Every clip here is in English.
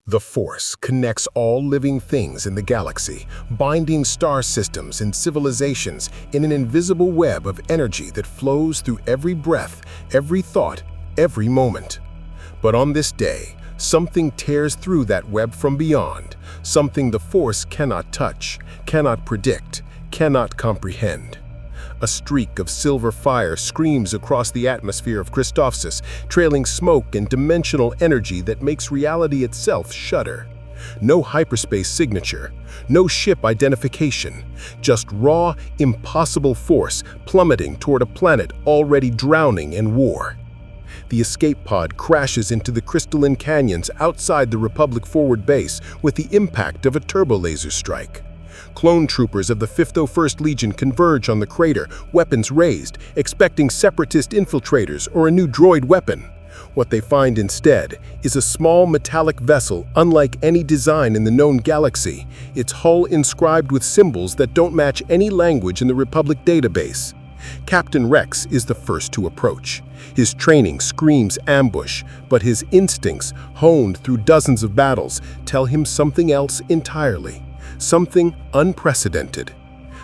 The Force connects all living things in the galaxy, binding star systems and civilizations in an invisible web of energy that flows through every breath, every thought, every moment. But on this day, something tears through that web from beyond, something the Force cannot touch, cannot predict, cannot comprehend. A streak of silver fire screams across the atmosphere of Christophsis, trailing smoke and dimensional energy that makes reality itself shudder. No hyperspace signature, no ship identification, just raw, impossible force plummeting toward a planet already drowning in war. The escape pod crashes into the crystalline canyons outside the Republic forward base with the impact of a turbolaser strike. Clone troopers of the 501st Legion converge on the crater, weapons raised, expecting separatist infiltrators or a new droid weapon. What they find instead is a small metallic vessel unlike any design in the known galaxy, its hull inscribed with symbols that don't match any language in the Republic database. Captain Rex is the first to approach. His training screams ambush, but his instincts, honed through dozens of battles, tell him something else entirely. Something unprecedented.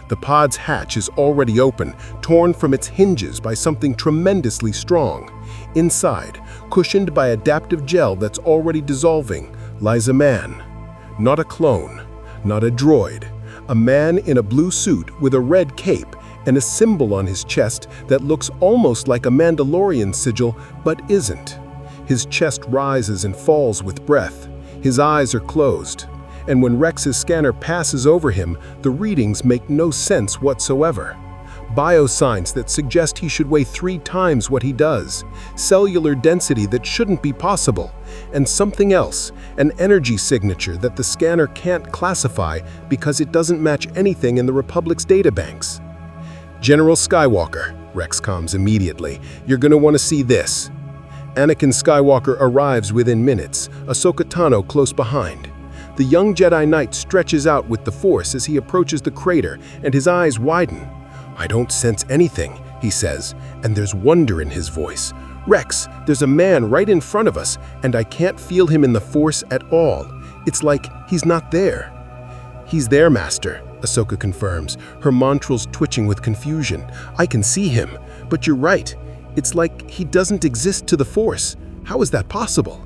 The pod's hatch is already open, torn from its hinges by something tremendously strong. Inside, cushioned by adaptive gel that's already dissolving, lies a man. Not a clone, not a droid. A man in a blue suit with a red cape and a symbol on his chest that looks almost like a Mandalorian sigil, but isn't. His chest rises and falls with breath. His eyes are closed. And when Rex's scanner passes over him, the readings make no sense whatsoever. Biosigns that suggest he should weigh 3 times what he does, cellular density that shouldn't be possible, and something else, an energy signature that the scanner can't classify because it doesn't match anything in the Republic's databanks. "General Skywalker," Rex comms immediately, "you're gonna want to see this." Anakin Skywalker arrives within minutes, Ahsoka Tano close behind. The young Jedi Knight stretches out with the Force as he approaches the crater, and his eyes widen. "I don't sense anything," he says, and there's wonder in his voice. "Rex, there's a man right in front of us, and I can't feel him in the Force at all. It's like he's not there." "He's there, Master," Ahsoka confirms, her montrals twitching with confusion. "I can see him, but you're right. It's like he doesn't exist to the Force. How is that possible?"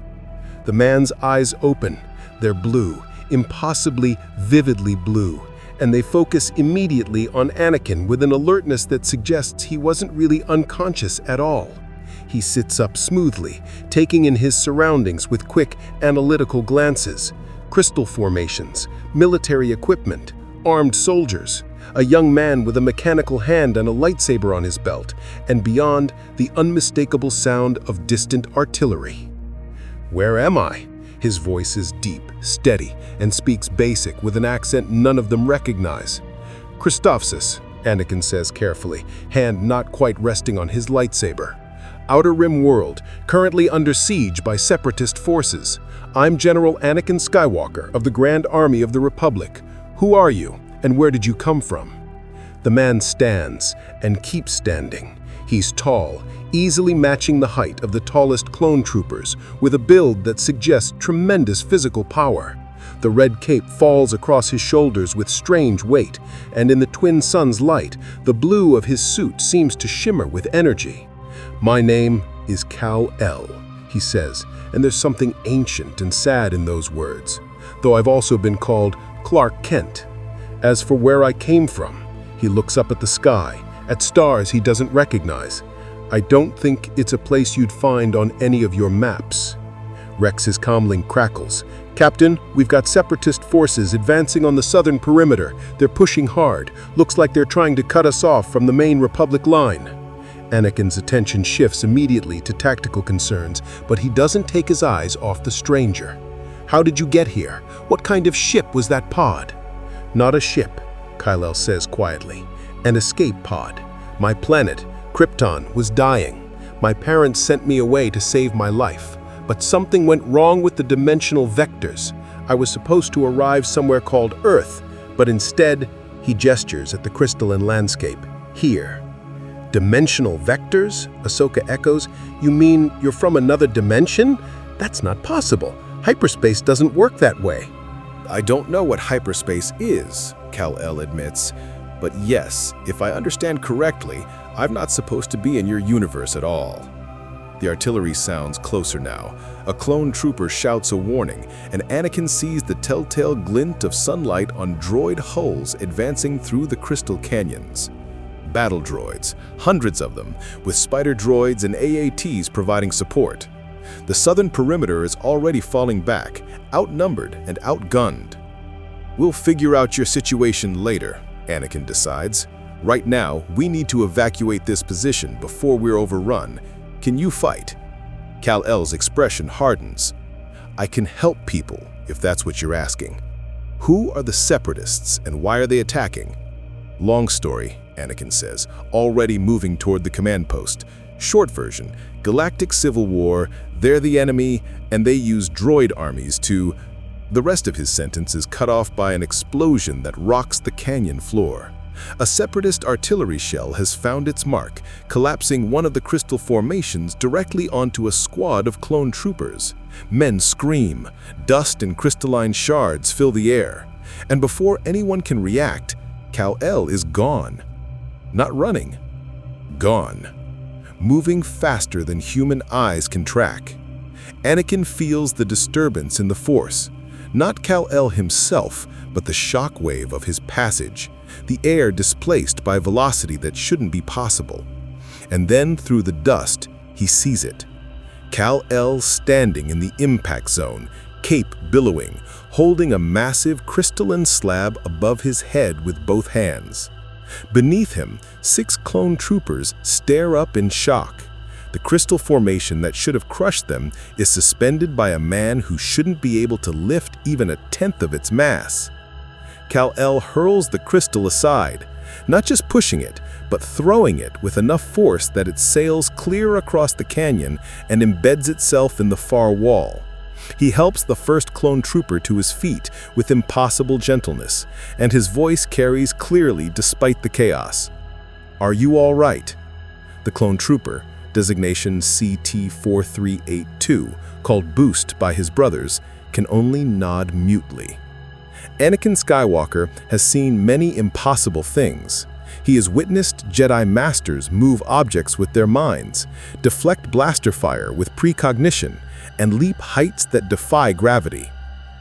The man's eyes open. They're blue, impossibly, vividly blue, and they focus immediately on Anakin with an alertness that suggests he wasn't really unconscious at all. He sits up smoothly, taking in his surroundings with quick, analytical glances. Crystal formations, military equipment, armed soldiers, a young man with a mechanical hand and a lightsaber on his belt, and beyond, the unmistakable sound of distant artillery. "Where am I?" His voice is deep, steady, and speaks basic with an accent none of them recognize. "Christophsis," Anakin says carefully, hand not quite resting on his lightsaber. "Outer Rim world, currently under siege by separatist forces. I'm General Anakin Skywalker of the Grand Army of the Republic. Who are you, and where did you come from?" The man stands, and keeps standing. He's tall, easily matching the height of the tallest clone troopers, with a build that suggests tremendous physical power. The red cape falls across his shoulders with strange weight, and in the twin sun's light, the blue of his suit seems to shimmer with energy. "My name is Kal-El," he says, and there's something ancient and sad in those words, though I've also been called Clark Kent. As for where I came from, he looks up at the sky, at stars he doesn't recognize. "I don't think it's a place you'd find on any of your maps." Rex's comlink crackles. "Captain, we've got separatist forces advancing on the southern perimeter. They're pushing hard. Looks like they're trying to cut us off from the main Republic line." Anakin's attention shifts immediately to tactical concerns, but he doesn't take his eyes off the stranger. "How did you get here? What kind of ship was that pod?" "Not a ship," Kal-El says quietly. "An escape pod. My planet, Krypton, was dying. My parents sent me away to save my life, but something went wrong with the dimensional vectors. I was supposed to arrive somewhere called Earth, but instead," he gestures at the crystalline landscape, "here." "Dimensional vectors?" Ahsoka echoes. "You mean you're from another dimension? That's not possible. Hyperspace doesn't work that way. I don't know what hyperspace is, Kal-El admits, but yes, if I understand correctly, I'm not supposed to be in your universe at all. The artillery sounds closer now. A clone trooper shouts a warning, and Anakin sees the telltale glint of sunlight on droid hulls advancing through the crystal canyons. Battle droids, hundreds of them, with spider droids and AATs providing support. The southern perimeter is already falling back, outnumbered and outgunned. We'll figure out your situation later, Anakin decides. Right now, we need to evacuate this position before we're overrun. Can you fight? Kal-El's expression hardens. I can help people, if that's what you're asking. Who are the Separatists and why are they attacking? Long story, Anakin says, already moving toward the command post. Short version, Galactic Civil War, they're the enemy, and they use droid armies to... The rest of his sentence is cut off by an explosion that rocks the canyon floor. A Separatist artillery shell has found its mark, collapsing one of the crystal formations directly onto a squad of clone troopers. Men scream, dust and crystalline shards fill the air, and before anyone can react, Kal-El is gone. Not running, gone. Moving faster than human eyes can track. Anakin feels the disturbance in the Force. Not Kal-El himself, but the shockwave of his passage, the air displaced by velocity that shouldn't be possible. And then through the dust, he sees it. Kal-El standing in the impact zone, cape billowing, holding a massive crystalline slab above his head with both hands. Beneath him, 6 clone troopers stare up in shock. The crystal formation that should have crushed them is suspended by a man who shouldn't be able to lift even a tenth of its mass. Kal-El hurls the crystal aside, not just pushing it, but throwing it with enough force that it sails clear across the canyon and embeds itself in the far wall. He helps the first clone trooper to his feet with impossible gentleness, and his voice carries clearly despite the chaos. "Are you all right?" The clone trooper, designation CT-4382, called Boost by his brothers, can only nod mutely. Anakin Skywalker has seen many impossible things. He has witnessed Jedi Masters move objects with their minds, deflect blaster fire with precognition, and leap heights that defy gravity.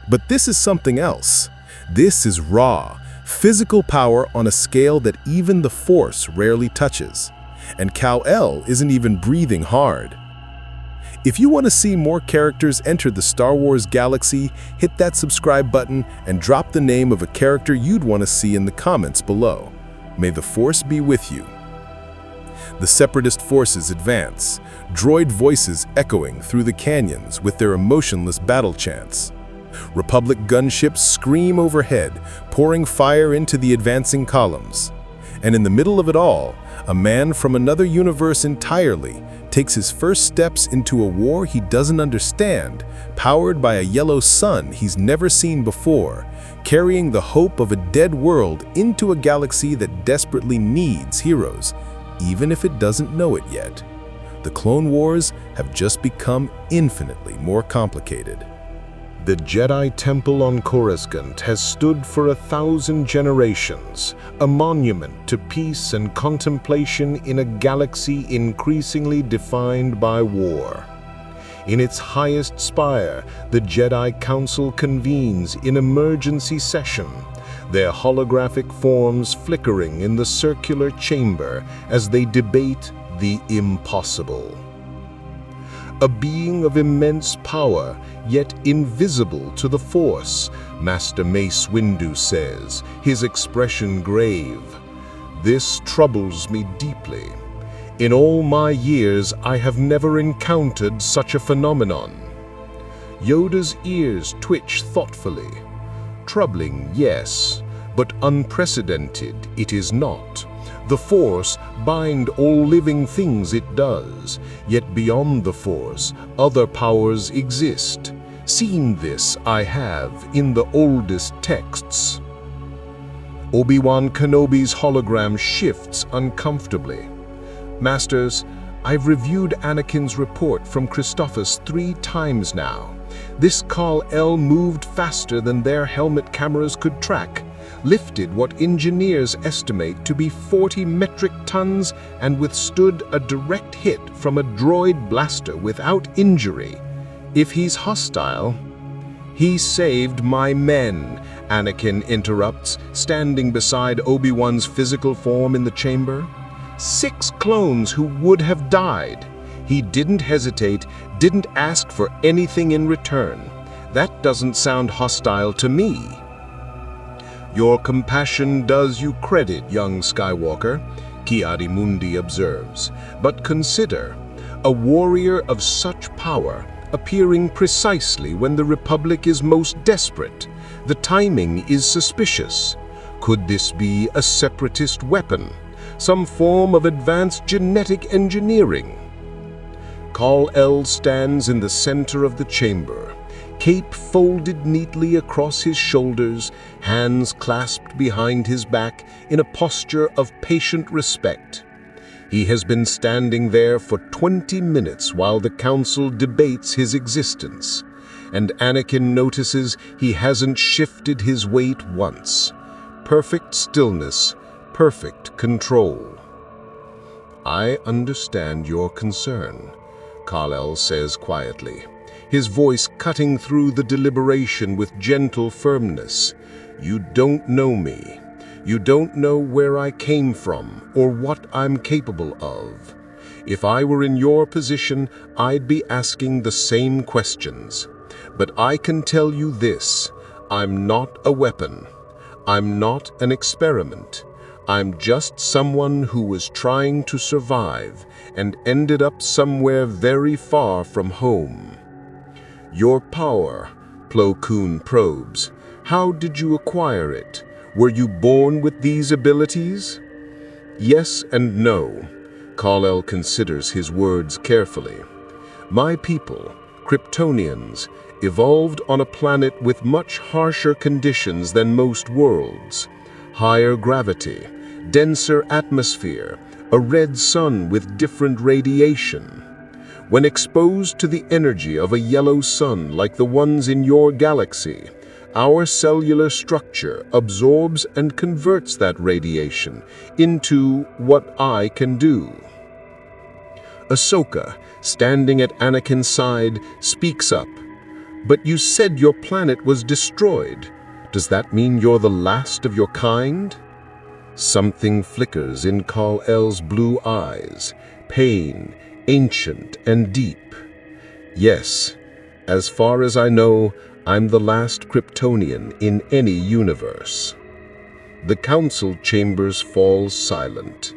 But this is something else. This is raw, physical power on a scale that even the Force rarely touches. And Kal-El isn't even breathing hard. If you want to see more characters enter the Star Wars galaxy, hit that subscribe button and drop the name of a character you'd want to see in the comments below. May the Force be with you. The Separatist forces advance, droid voices echoing through the canyons with their emotionless battle chants. Republic gunships scream overhead, pouring fire into the advancing columns. And in the middle of it all, a man from another universe entirely takes his first steps into a war he doesn't understand, powered by a yellow sun he's never seen before, carrying the hope of a dead world into a galaxy that desperately needs heroes, even if it doesn't know it yet. The Clone Wars have just become infinitely more complicated. The Jedi Temple on Coruscant has stood for 1,000 generations, a monument to peace and contemplation in a galaxy increasingly defined by war. In its highest spire, the Jedi Council convenes in emergency session, their holographic forms flickering in the circular chamber as they debate the impossible. A being of immense power, yet invisible to the Force, Master Mace Windu says, his expression grave. This troubles me deeply. In all my years, I have never encountered such a phenomenon. Yoda's ears twitch thoughtfully. Troubling, yes, but unprecedented it is not. The Force bind all living things it does, yet beyond the Force, other powers exist. Seen this I have in the oldest texts. Obi-Wan Kenobi's hologram shifts uncomfortably. Masters, I've reviewed Anakin's report from Christophus 3 times now. This Kal-El moved faster than their helmet cameras could track, lifted what engineers estimate to be 40 metric tons, and withstood a direct hit from a droid blaster without injury. If he's hostile, "He saved my men," Anakin interrupts, standing beside Obi-Wan's physical form in the chamber. 6 clones who would have died. He didn't hesitate, didn't ask for anything in return. That doesn't sound hostile to me. "Your compassion does you credit, young Skywalker," Ki-Adi-Mundi observes. "But consider, a warrior of such power appearing precisely when the Republic is most desperate. The timing is suspicious. Could this be a separatist weapon? Some form of advanced genetic engineering?" Kal-El stands in the center of the chamber, cape folded neatly across his shoulders, hands clasped behind his back in a posture of patient respect. He has been standing there for 20 minutes while the Council debates his existence, and Anakin notices he hasn't shifted his weight once. Perfect stillness, perfect control. "I understand your concern," Kal-El says quietly, his voice cutting through the deliberation with gentle firmness. "You don't know me. You don't know where I came from or what I'm capable of. If I were in your position, I'd be asking the same questions. But I can tell you this: I'm not a weapon. I'm not an experiment. I'm just someone who was trying to survive and ended up somewhere very far from home." "Your power," Plo Koon probes. "How did you acquire it? Were you born with these abilities?" "Yes and no." Kal-El considers his words carefully. "My people, Kryptonians, evolved on a planet with much harsher conditions than most worlds. Higher gravity, denser atmosphere, a red sun with different radiation. When exposed to the energy of a yellow sun like the ones in your galaxy, our cellular structure absorbs and converts that radiation into what I can do." Ahsoka, standing at Anakin's side, speaks up. "But you said your planet was destroyed. Does that mean you're the last of your kind?" Something flickers in Kal-El's blue eyes, pain, ancient and deep. "Yes, as far as I know, I'm the last Kryptonian in any universe." The Council chambers fall silent.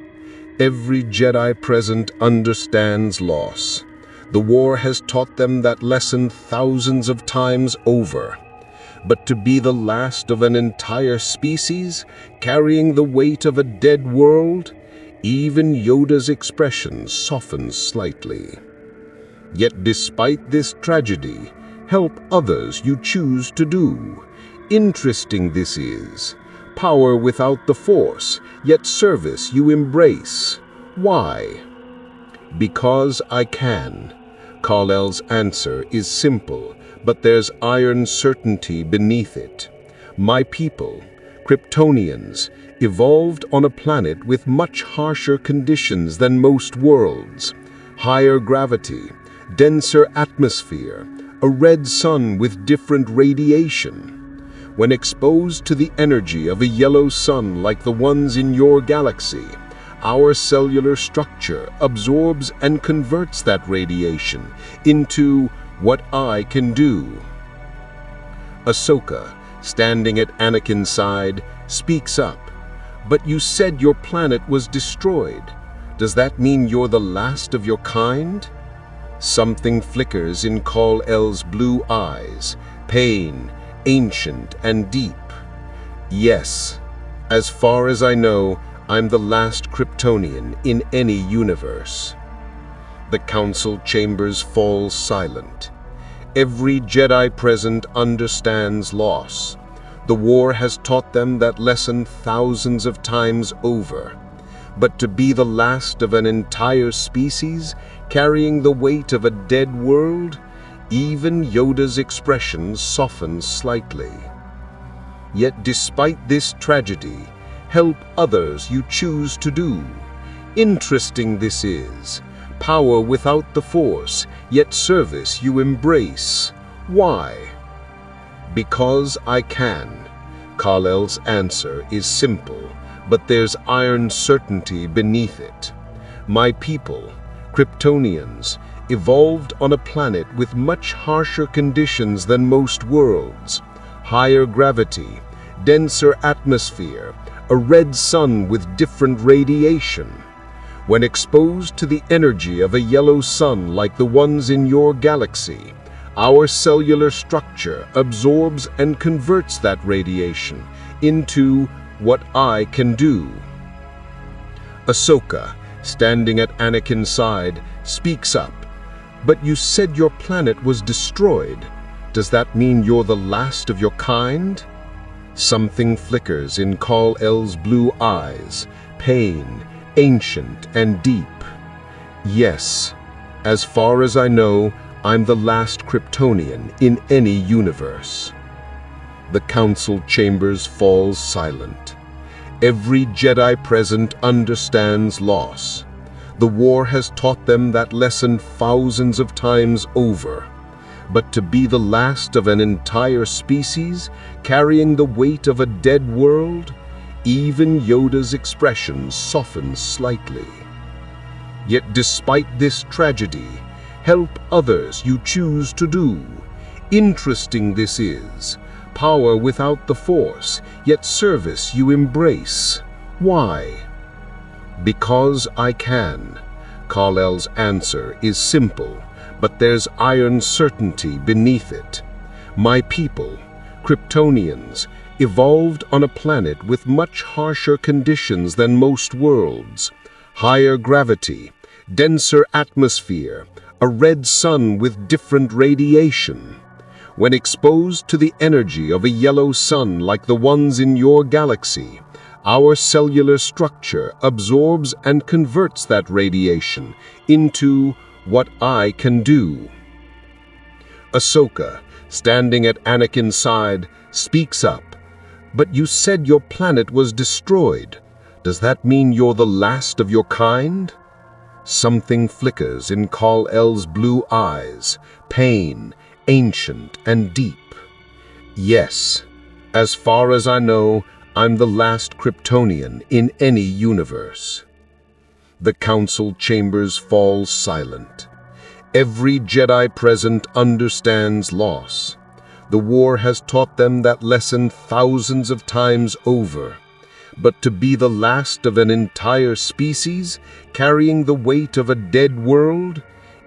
Every Jedi present understands loss. The war has taught them that lesson thousands of times over. But to be the last of an entire species, carrying the weight of a dead world, even Yoda's expression softens slightly. "Yet despite this tragedy, help others you choose to do. Interesting this is. Power without the Force, yet service you embrace. Why?" "Because I can." Kal-El's answer is simple, but there's iron certainty beneath it. "My people, Kryptonians, evolved on a planet with much harsher conditions than most worlds. Higher gravity, denser atmosphere, a red sun with different radiation. When exposed to the energy of a yellow sun like the ones in your galaxy, our cellular structure absorbs and converts that radiation into what I can do." Ahsoka, standing at Anakin's side, speaks up. "But you said your planet was destroyed. Does that mean you're the last of your kind?" Something flickers in Kal-El's blue eyes, pain, ancient and deep. "Yes, as far as I know, I'm the last Kryptonian in any universe." The Council chambers fall silent. Every Jedi present understands loss. The war has taught them that lesson thousands of times over. But to be the last of an entire species, carrying the weight of a dead world, Even Yoda's expression softens slightly. Yet despite this tragedy, help others you choose to do. Interesting this is. Power without the Force, yet service you embrace. Why? Because I can. Kal-El's answer is simple, but there's iron certainty beneath it. My people, Kryptonians, evolved on a planet with much harsher conditions than most worlds. Higher gravity, denser atmosphere, a red sun with different radiation. When exposed to the energy of a yellow sun like the ones in your galaxy, our cellular structure absorbs and converts that radiation into what I can do. Ahsoka, standing at Anakin's side, speaks up. But you said your planet was destroyed. Does that mean you're the last of your kind? Something flickers in Kal-El's blue eyes, pain, ancient and deep. Yes, as far as I know, I'm the last Kryptonian in any universe. The council chambers falls silent. Every Jedi present understands loss. The war has taught them that lesson thousands of times over. But to be the last of an entire species, carrying the weight of a dead world, even Yoda's expression softens slightly. Yet despite this tragedy, help others you choose to do. Interesting this is. Power without the Force, yet service you embrace. Why? Because I can. Kal-El's answer is simple, but there's iron certainty beneath it. My people, Kryptonians, evolved on a planet with much harsher conditions than most worlds. Higher gravity, denser atmosphere, a red sun with different radiation. When exposed to the energy of a yellow sun like the ones in your galaxy, our cellular structure absorbs and converts that radiation into what I can do. Ahsoka, standing at Anakin's side, speaks up. But you said your planet was destroyed. Does that mean you're the last of your kind? Something flickers in Kal-El's blue eyes, pain, ancient and deep. Yes, as far as I know, I'm the last Kryptonian in any universe. The council chambers fall silent. Every Jedi present understands loss. The war has taught them that lesson thousands of times over. But to be the last of an entire species, carrying the weight of a dead world,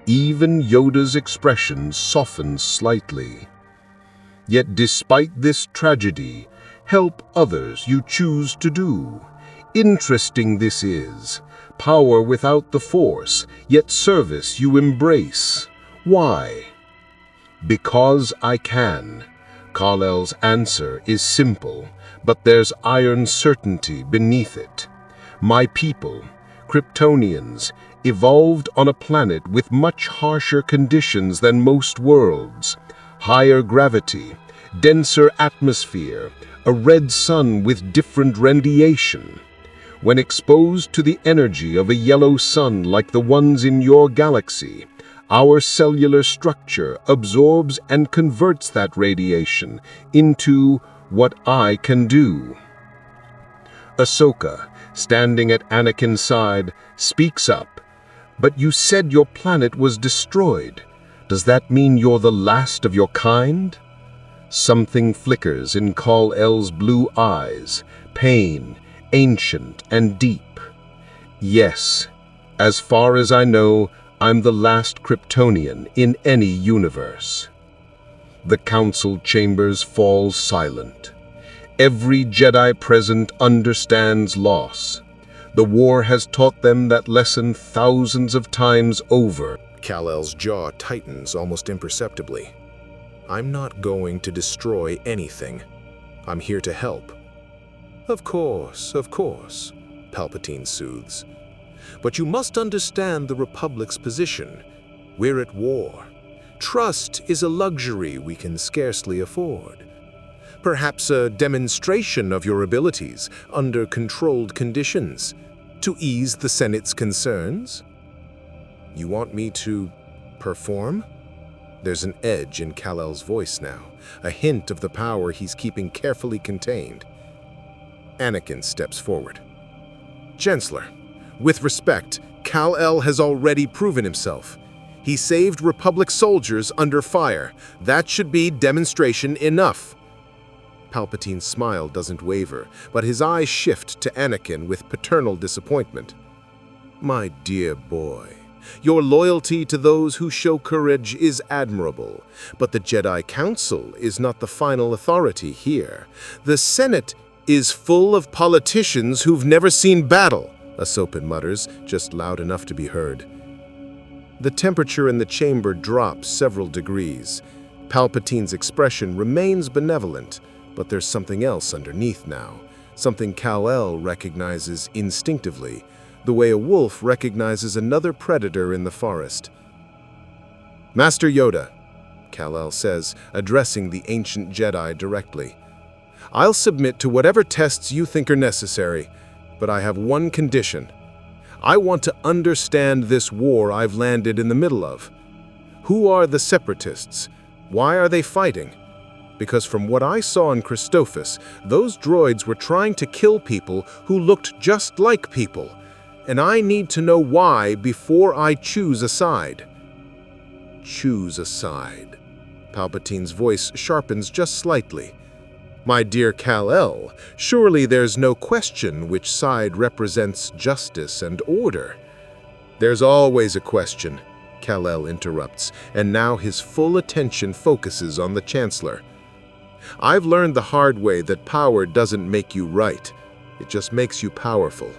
even Yoda's expression softens slightly. Yet despite this tragedy, help others you choose to do. Interesting this is. Power without the Force, yet service you embrace. Why? Because I can. Kal-El's answer is simple, but there's iron certainty beneath it. My people, Kryptonians, evolved on a planet with much harsher conditions than most worlds. Higher gravity, denser atmosphere, a red sun with different radiation. When exposed to the energy of a yellow sun like the ones in your galaxy, our cellular structure absorbs and converts that radiation into what I can do. Ahsoka, standing at Anakin's side, speaks up. But you said your planet was destroyed. Does that mean you're the last of your kind? Something flickers in Kal-El's blue eyes, pain, ancient and deep. Yes, as far as I know, I'm the last Kryptonian in any universe. The council chambers fall silent. Every Jedi present understands loss. The war has taught them that lesson thousands of times over. Kal-El's jaw tightens almost imperceptibly. I'm not going to destroy anything. I'm here to help. Of course, Palpatine soothes. But you must understand the Republic's position. We're at war. Trust is a luxury we can scarcely afford. Perhaps a demonstration of your abilities under controlled conditions to ease the Senate's concerns? You want me to perform? There's an edge in Kal-El's voice now, a hint of the power he's keeping carefully contained. Anakin steps forward. Chancellor, with respect, Kal-El has already proven himself. He saved Republic soldiers under fire. That should be demonstration enough. Palpatine's smile doesn't waver, but his eyes shift to Anakin with paternal disappointment. My dear boy, your loyalty to those who show courage is admirable, but the Jedi Council is not the final authority here. The Senate is full of politicians who've never seen battle, Ahsoka mutters, just loud enough to be heard. The temperature in the chamber drops several degrees. Palpatine's expression remains benevolent, but there's something else underneath now, something Kal-El recognizes instinctively, the way a wolf recognizes another predator in the forest. Master Yoda, Kal-El says, addressing the ancient Jedi directly. I'll submit to whatever tests you think are necessary, but I have one condition. I want to understand this war I've landed in the middle of. Who are the Separatists? Why are they fighting? Because from what I saw in Christophas, those droids were trying to kill people who looked just like people, and I need to know why before I choose a side. Choose a side. Palpatine's voice sharpens just slightly. My dear Kal-El, surely there's no question which side represents justice and order. There's always a question, Kal-El interrupts, and now his full attention focuses on the Chancellor. I've learned the hard way that power doesn't make you right. It just makes you powerful.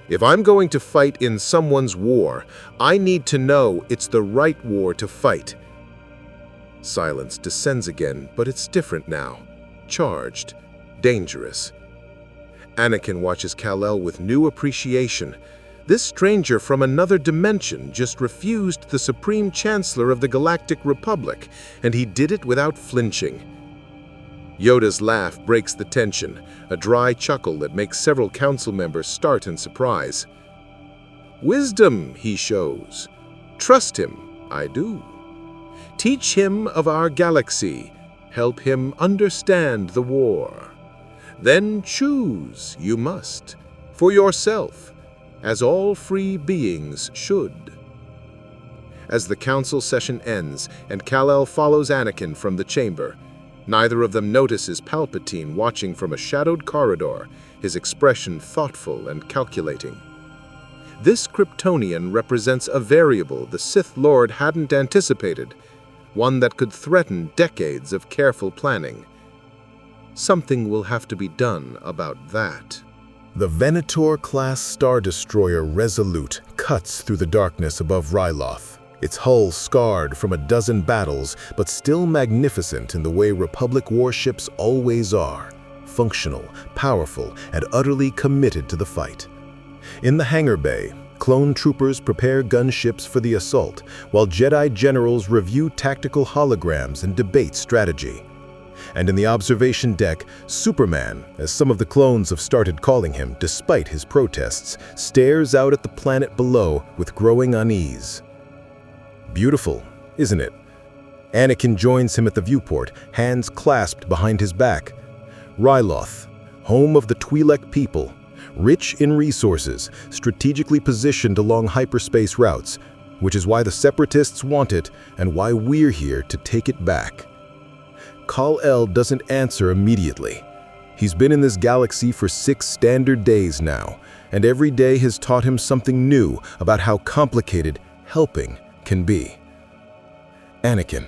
If I'm going to fight in someone's war, I need to know it's the right war to fight. Silence descends again, but it's different now. Charged. Dangerous. Anakin watches Kal-El with new appreciation. This stranger from another dimension just refused the Supreme Chancellor of the Galactic Republic, and he did it without flinching. Yoda's laugh breaks the tension, a dry chuckle that makes several council members start in surprise. Wisdom he shows. Trust him, I do. Teach him of our galaxy. Help him understand the war. Then choose, you must, for yourself, as all free beings should. As the council session ends and Kal-El follows Anakin from the chamber, neither of them notices Palpatine watching from a shadowed corridor, his expression thoughtful and calculating. This Kryptonian represents a variable the Sith Lord hadn't anticipated, one that could threaten decades of careful planning. Something will have to be done about that. The Venator-class Star Destroyer Resolute cuts through the darkness above Ryloth, its hull scarred from a dozen battles, but still magnificent in the way Republic warships always are, functional, powerful, and utterly committed to the fight. In the hangar bay, clone troopers prepare gunships for the assault, while Jedi generals review tactical holograms and debate strategy. And in the observation deck, Superman, as some of the clones have started calling him despite his protests, stares out at the planet below with growing unease. Beautiful, isn't it? Anakin joins him at the viewport, hands clasped behind his back. Ryloth, home of the Twi'lek people, rich in resources, strategically positioned along hyperspace routes, which is why the Separatists want it and why we're here to take it back. Kal-El doesn't answer immediately. He's been in this galaxy for 6 standard days now, and every day has taught him something new about how complicated helping can be. Anakin,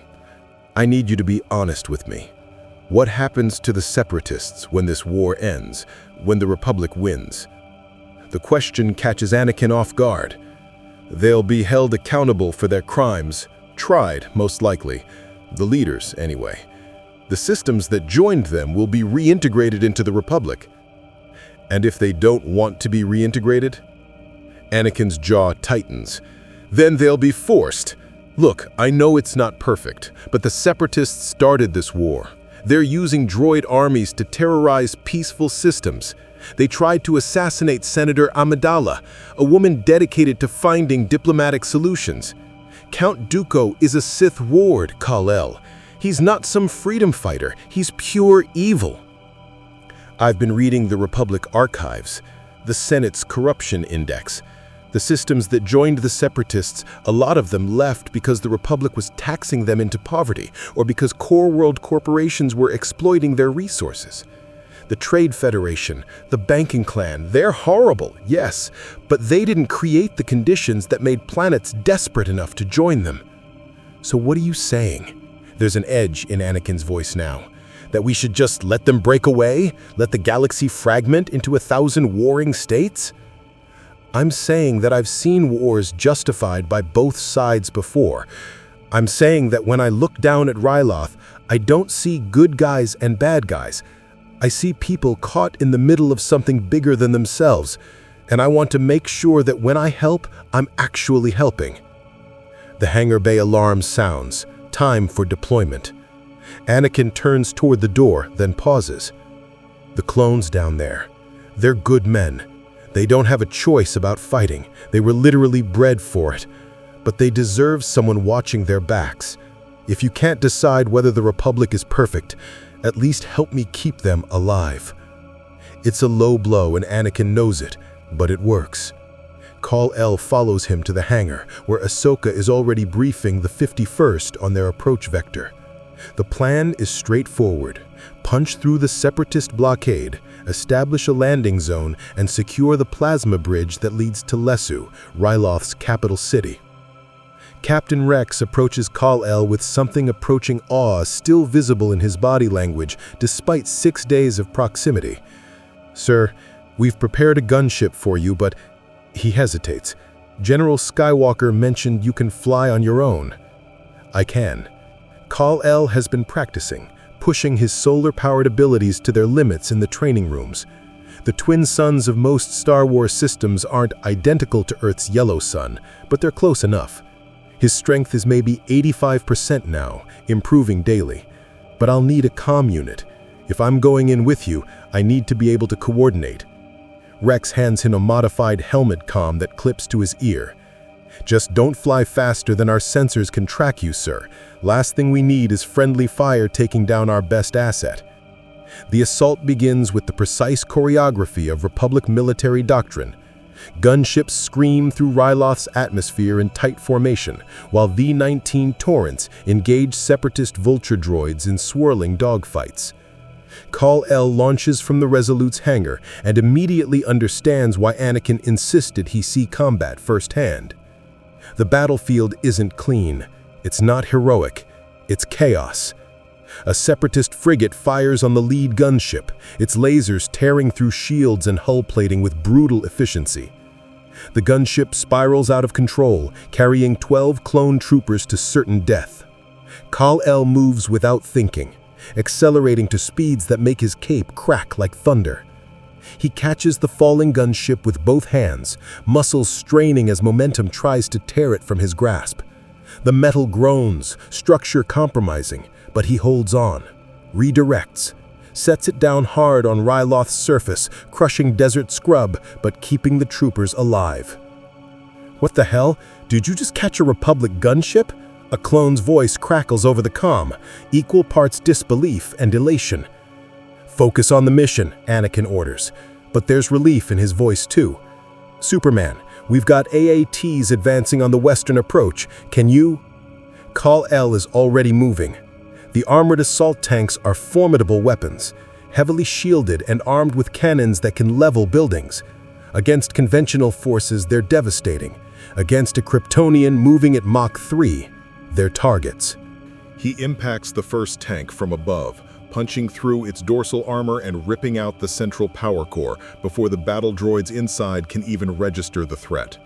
I need you to be honest with me. What happens to the Separatists when this war ends, when the Republic wins? The question catches Anakin off guard. They'll be held accountable for their crimes, tried most likely, the leaders anyway. The systems that joined them will be reintegrated into the Republic. And if they don't want to be reintegrated? Anakin's jaw tightens. Then they'll be forced, Look, I know it's not perfect, but the Separatists started this war. They're using droid armies to terrorize peaceful systems. They tried to assassinate Senator Amidala, a woman dedicated to finding diplomatic solutions. Count Dooku is a Sith ward, Kal-El. He's not some freedom fighter, he's pure evil. I've been reading the Republic archives, the Senate's corruption index. The systems that joined the Separatists, a lot of them left because the Republic was taxing them into poverty, or because core world corporations were exploiting their resources. The Trade Federation, the banking clan, they're horrible, yes, but they didn't create the conditions that made planets desperate enough to join them. So what are you saying? There's an edge in Anakin's voice now. That we should just let them break away? Let the galaxy fragment into 1,000 warring states? I'm saying that I've seen wars justified by both sides before. I'm saying that when I look down at Ryloth, I don't see good guys and bad guys. I see people caught in the middle of something bigger than themselves, and I want to make sure that when I help, I'm actually helping. The hangar bay alarm sounds. Time for deployment. Anakin turns toward the door, then pauses. The clones down there, they're good men. They don't have a choice about fighting. They were literally bred for it. But they deserve someone watching their backs. If you can't decide whether the Republic is perfect, at least help me keep them alive. It's a low blow and Anakin knows it, but it works. Kal-El follows him to the hangar, where Ahsoka is already briefing the 51st on their approach vector. The plan is straightforward. Punch through the Separatist blockade, establish a landing zone, and secure the plasma bridge that leads to Lesu, Ryloth's capital city. Captain Rex approaches Kal-El with something approaching awe still visible in his body language despite 6 days of proximity. "Sir, we've prepared a gunship for you, but..." He hesitates. "General Skywalker mentioned you can fly on your own." "I can." Kal-El has been practicing, pushing his solar-powered abilities to their limits in the training rooms. The twin suns of most Star Wars systems aren't identical to Earth's yellow sun, but they're close enough. His strength is maybe 85% now, improving daily. But I'll need a comm unit. If I'm going in with you, I need to be able to coordinate. Rex hands him a modified helmet comm that clips to his ear. "Just don't fly faster than our sensors can track you, sir. Last thing we need is friendly fire taking down our best asset." The assault begins with the precise choreography of Republic military doctrine. Gunships scream through Ryloth's atmosphere in tight formation, while V-19 Torrents engage Separatist vulture droids in swirling dogfights. Kal-El launches from the Resolute's hangar and immediately understands why Anakin insisted he see combat firsthand. The battlefield isn't clean. It's not heroic. It's chaos. A Separatist frigate fires on the lead gunship, its lasers tearing through shields and hull plating with brutal efficiency. The gunship spirals out of control, carrying 12 clone troopers to certain death. Kal-El moves without thinking, accelerating to speeds that make his cape crack like thunder. He catches the falling gunship with both hands, muscles straining as momentum tries to tear it from his grasp. The metal groans, structure compromising, but he holds on, redirects, sets it down hard on Ryloth's surface, crushing desert scrub, but keeping the troopers alive. "What the hell? Did you just catch a Republic gunship?" A clone's voice crackles over the comm, equal parts disbelief and elation. "Focus on the mission," Anakin orders, but there's relief in his voice too. "Superman, we've got AATs advancing on the western approach. Can you..." Kal-El is already moving. The armored assault tanks are formidable weapons, heavily shielded and armed with cannons that can level buildings. Against conventional forces, they're devastating. Against a Kryptonian moving at Mach 3, they're targets. He impacts the first tank from above, punching through its dorsal armor and ripping out the central power core before the battle droids inside can even register the threat.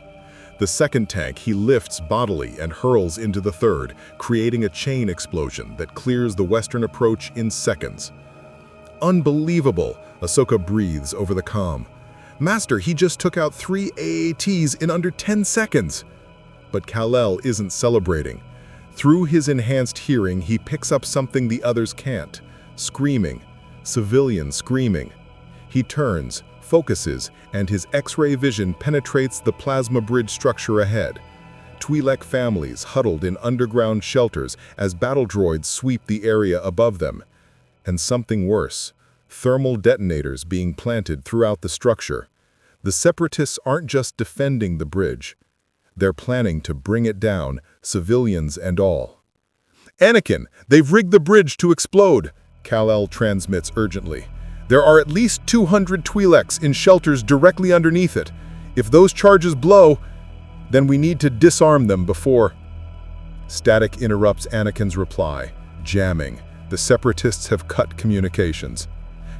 The second tank he lifts bodily and hurls into the third, creating a chain explosion that clears the western approach in seconds. "Unbelievable," Ahsoka breathes over the comm. "Master, he just took out 3 AATs in under 10 seconds." But Kal-El isn't celebrating. Through his enhanced hearing, he picks up something the others can't. Screaming. Civilians screaming. He turns, focuses, and his X-ray vision penetrates the plasma bridge structure ahead. Twi'lek families huddled in underground shelters as battle droids sweep the area above them. And something worse, thermal detonators being planted throughout the structure. The Separatists aren't just defending the bridge. They're planning to bring it down, civilians and all. "Anakin, they've rigged the bridge to explode," Kal-El transmits urgently. "There are at least 200 Twi'leks in shelters directly underneath it. If those charges blow, then we need to disarm them before—" Static interrupts Anakin's reply, jamming. The Separatists have cut communications.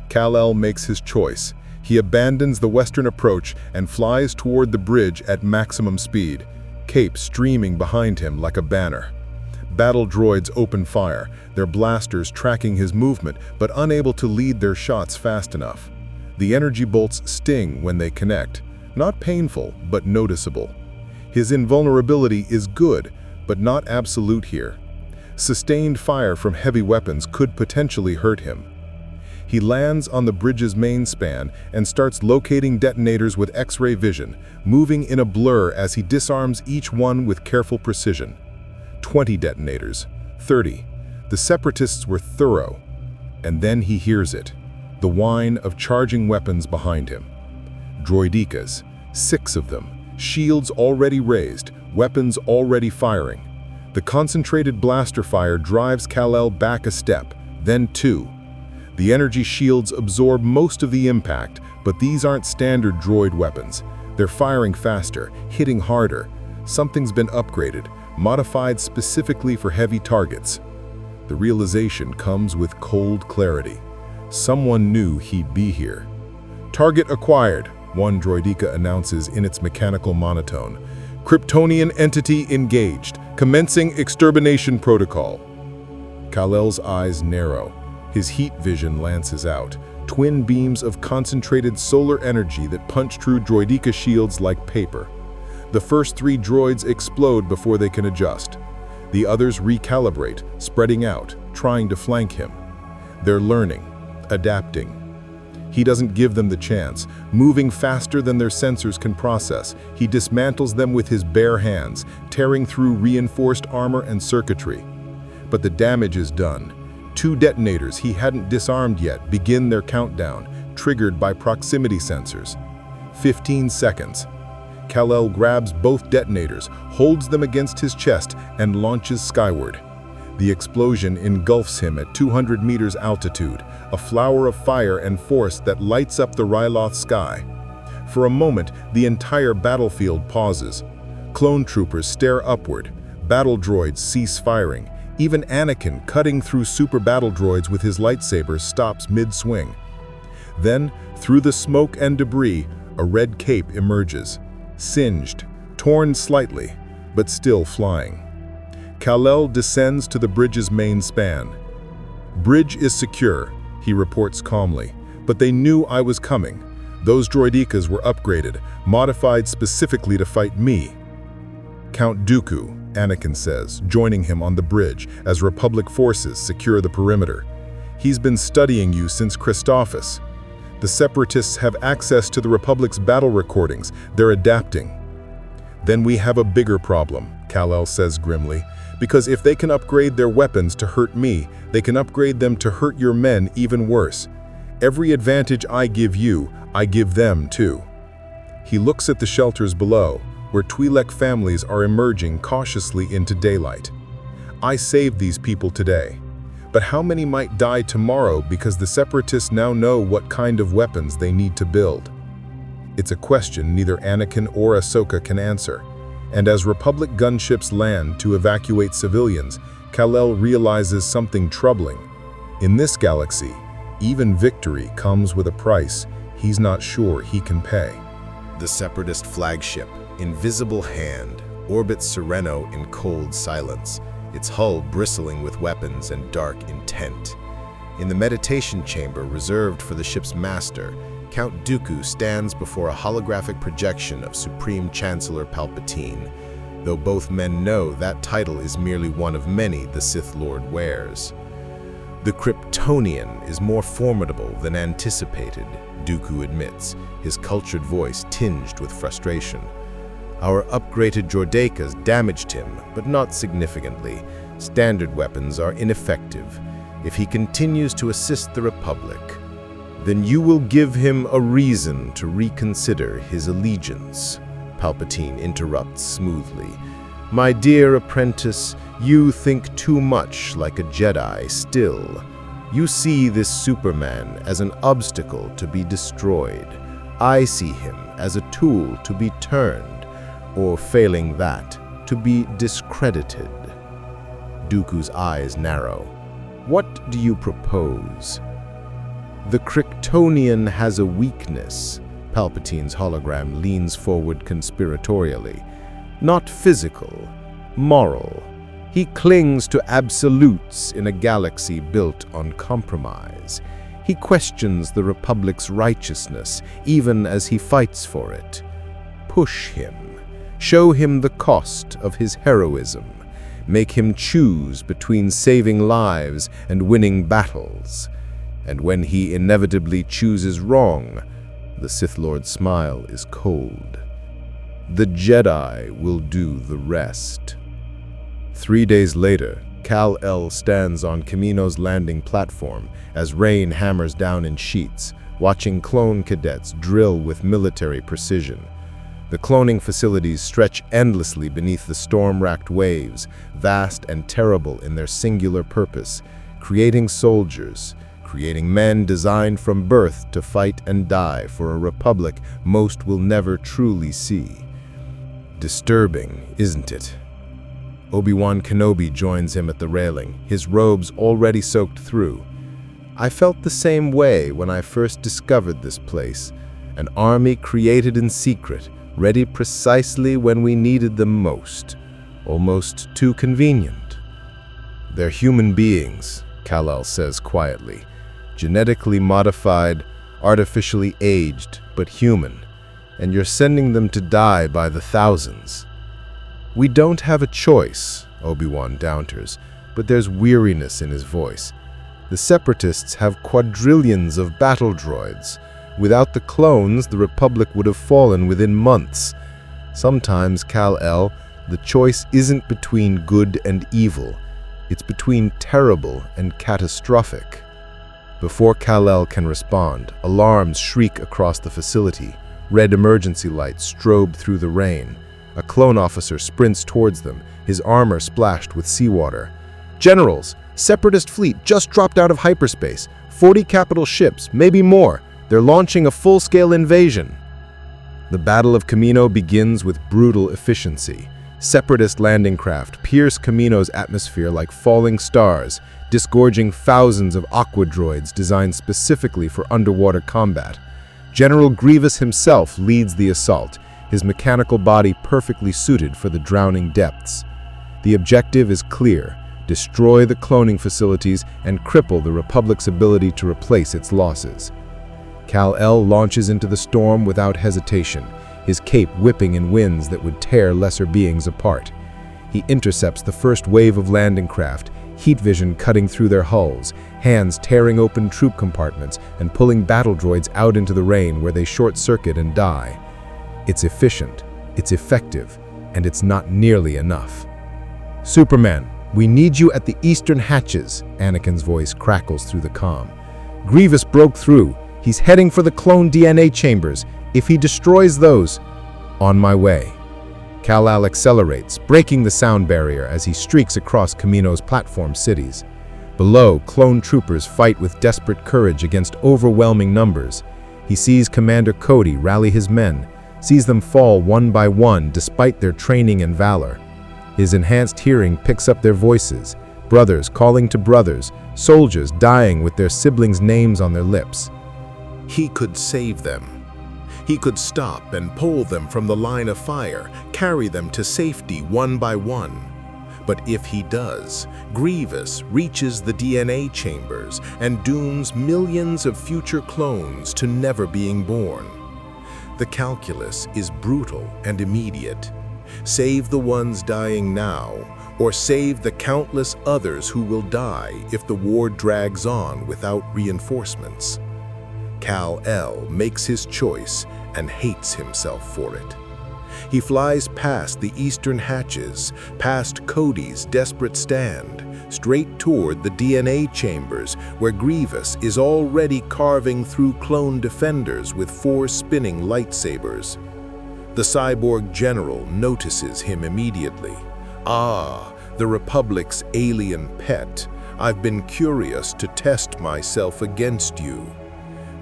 Kal-El makes his choice. He abandons the western approach and flies toward the bridge at maximum speed, cape streaming behind him like a banner. Battle droids open fire, their blasters tracking his movement but unable to lead their shots fast enough. The energy bolts sting when they connect, not painful but noticeable. His invulnerability is good, but not absolute here. Sustained fire from heavy weapons could potentially hurt him. He lands on the bridge's main span and starts locating detonators with X-ray vision, moving in a blur as he disarms each one with careful precision. 20 detonators, 30. The Separatists were thorough. And then he hears it, the whine of charging weapons behind him. Droidekas, 6 of them, shields already raised, weapons already firing. The concentrated blaster fire drives Kal-El back a step, then 2. The energy shields absorb most of the impact, but these aren't standard droid weapons. They're firing faster, hitting harder. Something's been upgraded, modified specifically for heavy targets. The realization comes with cold clarity. Someone knew he'd be here. "Target acquired," one droideka announces in its mechanical monotone. "Kryptonian entity engaged, commencing extermination protocol." Kal-El's eyes narrow. His heat vision lances out, twin beams of concentrated solar energy that punch through droideka shields like paper. The first 3 droids explode before they can adjust. The others recalibrate, spreading out, trying to flank him. They're learning, adapting. He doesn't give them the chance. Moving faster than their sensors can process, he dismantles them with his bare hands, tearing through reinforced armor and circuitry. But the damage is done. 2 detonators he hadn't disarmed yet begin their countdown, triggered by proximity sensors. 15 seconds. Kal-El grabs both detonators, holds them against his chest, and launches skyward. The explosion engulfs him at 200 meters altitude, a flower of fire and force that lights up the Ryloth sky. For a moment, the entire battlefield pauses. Clone troopers stare upward. Battle droids cease firing. Even Anakin, cutting through super battle droids with his lightsaber, stops mid-swing. Then, through the smoke and debris, a red cape emerges. Singed, torn slightly, but still flying. Kal-El descends to the bridge's main span. "Bridge is secure," he reports calmly, "but they knew I was coming. Those droidekas were upgraded, modified specifically to fight me." "Count Dooku," Anakin says, joining him on the bridge as Republic forces secure the perimeter. "He's been studying you since Christophsis. The Separatists have access to the Republic's battle recordings. They're adapting." "Then we have a bigger problem," Kal-El says grimly, "because if they can upgrade their weapons to hurt me, they can upgrade them to hurt your men even worse. Every advantage I give you, I give them too." He looks at the shelters below, where Twi'lek families are emerging cautiously into daylight. "I saved these people today. But how many might die tomorrow because the Separatists now know what kind of weapons they need to build?" It's a question neither Anakin or Ahsoka can answer. And as Republic gunships land to evacuate civilians, Kal-El realizes something troubling. In this galaxy, even victory comes with a price he's not sure he can pay. The Separatist flagship, Invisible Hand, orbits Sereno in cold silence, its hull bristling with weapons and dark intent. In the meditation chamber reserved for the ship's master, Count Dooku stands before a holographic projection of Supreme Chancellor Palpatine. though both men know that title is merely one of many the Sith Lord wears. The Kryptonian is more formidable than anticipated, Dooku admits, his cultured voice tinged with frustration. Our upgraded Jordaikas damaged him, but not significantly. Standard weapons are ineffective. If he continues to assist the Republic, then you will give him a reason to reconsider his allegiance, Palpatine interrupts smoothly. My dear apprentice, you think too much like a Jedi still. You see this Superman as an obstacle to be destroyed. I see him as a tool to be turned, or failing that, to be discredited. Dooku's eyes narrow. What do you propose? The Kryptonian has a weakness. Palpatine's hologram leans forward conspiratorially. Not physical, moral. He clings to absolutes in a galaxy built on compromise. He questions the Republic's righteousness, even as he fights for it. Push him. Show him the cost of his heroism. Make him choose between saving lives and winning battles. And when he inevitably chooses wrong, the Sith Lord's smile is cold. The Jedi will do the rest. 3 days later, Kal-El stands on Kamino's landing platform as rain hammers down in sheets, watching clone cadets drill with military precision. The cloning facilities stretch endlessly beneath the storm-racked waves, vast and terrible in their singular purpose, creating soldiers, creating men designed from birth to fight and die for a republic most will never truly see. Disturbing, isn't it? Obi-Wan Kenobi joins him at the railing, his robes already soaked through. I felt the same way when I first discovered this place, an army created in secret, ready precisely when we needed them most, almost too convenient. They're human beings, Kal-El says quietly, genetically modified, artificially aged, but human, and you're sending them to die by the thousands. We don't have a choice, Obi-Wan counters, but there's weariness in his voice. The Separatists have quadrillions of battle droids. Without the clones, the Republic would have fallen within months. Sometimes, Kal-El, the choice isn't between good and evil. It's between terrible and catastrophic. Before Kal-El can respond, alarms shriek across the facility. Red emergency lights strobe through the rain. A clone officer sprints towards them, his armor splashed with seawater. Generals, Separatist fleet just dropped out of hyperspace. 40 capital ships, maybe more. They're launching a full-scale invasion. The Battle of Kamino begins with brutal efficiency. Separatist landing craft pierce Kamino's atmosphere like falling stars, disgorging thousands of aqua droids designed specifically for underwater combat. General Grievous himself leads the assault, his mechanical body perfectly suited for the drowning depths. The objective is clear: destroy the cloning facilities and cripple the Republic's ability to replace its losses. Kal-El launches into the storm without hesitation, his cape whipping in winds that would tear lesser beings apart. He intercepts the first wave of landing craft, heat vision cutting through their hulls, hands tearing open troop compartments and pulling battle droids out into the rain where they short-circuit and die. It's efficient, it's effective, and it's not nearly enough. Superman, we need you at the eastern hatches, Anakin's voice crackles through the comm. Grievous broke through. He's heading for the clone DNA chambers. If he destroys those, on my way. Kal-El accelerates, breaking the sound barrier as he streaks across Kamino's platform cities. Below, clone troopers fight with desperate courage against overwhelming numbers. He sees Commander Cody rally his men, sees them fall one by one despite their training and valor. His enhanced hearing picks up their voices, brothers calling to brothers, soldiers dying with their siblings' names on their lips. He could save them. He could stop and pull them from the line of fire, carry them to safety one by one. But if he does, Grievous reaches the DNA chambers and dooms millions of future clones to never being born. The calculus is brutal and immediate. Save the ones dying now, or save the countless others who will die if the war drags on without reinforcements. Kal-El makes his choice and hates himself for it. He flies past the eastern hatches, past Cody's desperate stand, straight toward the DNA chambers where Grievous is already carving through clone defenders with 4 spinning lightsabers. The cyborg general notices him immediately. "Ah, the Republic's alien pet. I've been curious to test myself against you."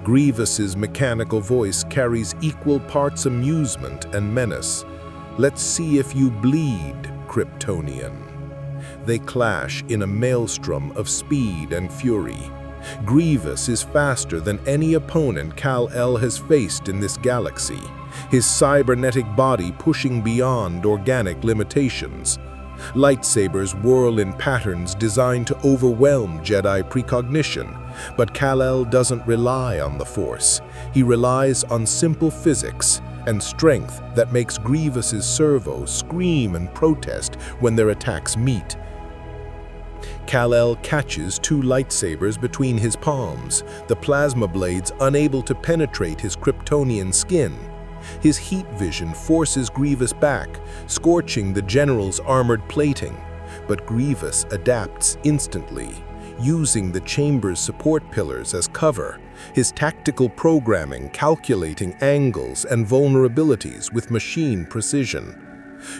Grievous's mechanical voice carries equal parts amusement and menace. "Let's see if you bleed, Kryptonian." They clash in a maelstrom of speed and fury. Grievous is faster than any opponent Kal-El has faced in this galaxy, his cybernetic body pushing beyond organic limitations. Lightsabers whirl in patterns designed to overwhelm Jedi precognition, but Kal-El doesn't rely on the Force. He relies on simple physics and strength that makes Grievous's servos scream and protest when their attacks meet. Kal-El catches 2 lightsabers between his palms, the plasma blades unable to penetrate his Kryptonian skin. His heat vision forces Grievous back, scorching the general's armored plating. But Grievous adapts instantly, using the chamber's support pillars as cover, his tactical programming calculating angles and vulnerabilities with machine precision.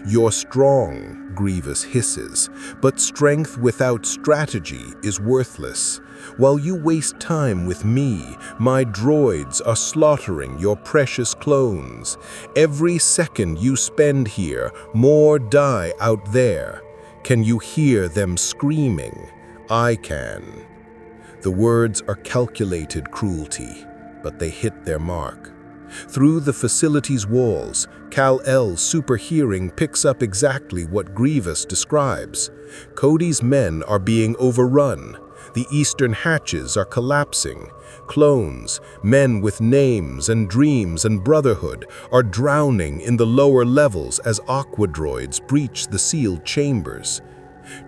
"You're strong," Grievous hisses, "but strength without strategy is worthless. While you waste time with me, my droids are slaughtering your precious clones. Every second you spend here, more die out there. Can you hear them screaming? I can." The words are calculated cruelty, but they hit their mark. Through the facility's walls, Kal-El's super hearing picks up exactly what Grievous describes. Cody's men are being overrun. The eastern hatches are collapsing. Clones, men with names and dreams and brotherhood, are drowning in the lower levels as aquadroids breach the sealed chambers.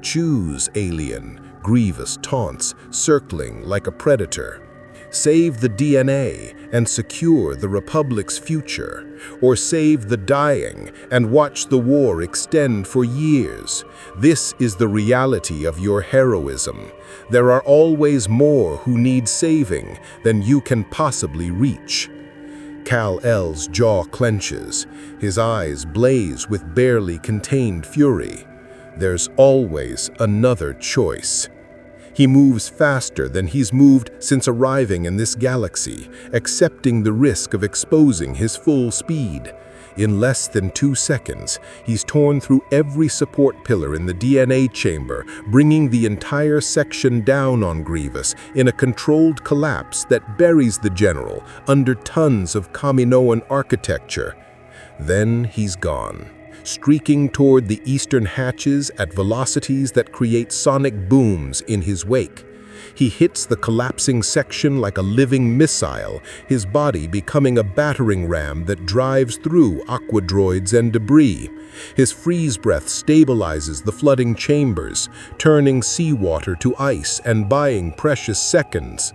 "Choose, alien," Grievous taunts, circling like a predator. "Save the DNA and secure the Republic's future, or save the dying and watch the war extend for years. This is the reality of your heroism. There are always more who need saving than you can possibly reach." Kal-El's jaw clenches. His eyes blaze with barely contained fury. There's always another choice. He moves faster than he's moved since arriving in this galaxy, accepting the risk of exposing his full speed. In less than 2 seconds, he's torn through every support pillar in the DNA chamber, bringing the entire section down on Grievous in a controlled collapse that buries the general under tons of Kaminoan architecture. Then he's gone, streaking toward the eastern hatches at velocities that create sonic booms in his wake. He hits the collapsing section like a living missile, his body becoming a battering ram that drives through aquadroids and debris. His freeze breath stabilizes the flooding chambers, turning seawater to ice and buying precious seconds.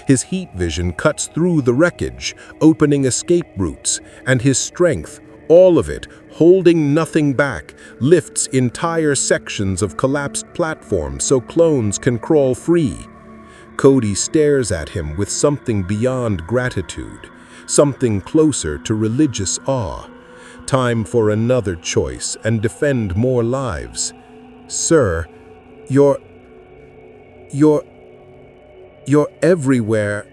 His heat vision cuts through the wreckage, opening escape routes, and his strength, all of it, holding nothing back, lifts entire sections of collapsed platforms so clones can crawl free. Cody stares at him with something beyond gratitude, something closer to religious awe. Time for another choice and defend more lives. "Sir, you're everywhere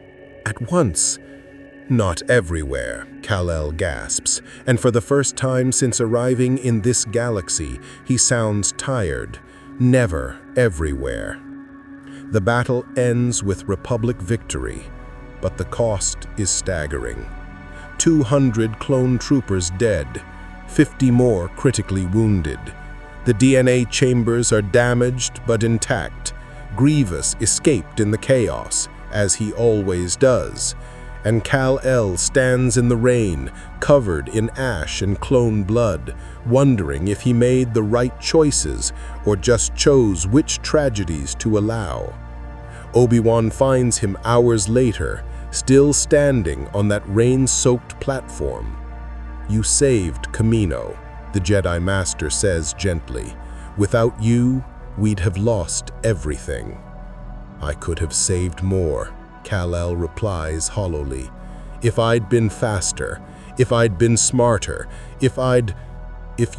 at once." "Not everywhere," Kal-El gasps, and for the first time since arriving in this galaxy, he sounds tired. Never everywhere. The battle ends with Republic victory, but the cost is staggering. 200 clone troopers dead, 50 more critically wounded. The DNA chambers are damaged but intact. Grievous escaped in the chaos, as he always does. and Kal-El stands in the rain, covered in ash and clone blood, wondering if he made the right choices or just chose which tragedies to allow. Obi-Wan finds him hours later, still standing on that rain-soaked platform. "You saved Kamino," the Jedi Master says gently. "Without you, we'd have lost everything." "I could have saved more," Kal-El replies hollowly. "If I'd been faster, if I'd been smarter, if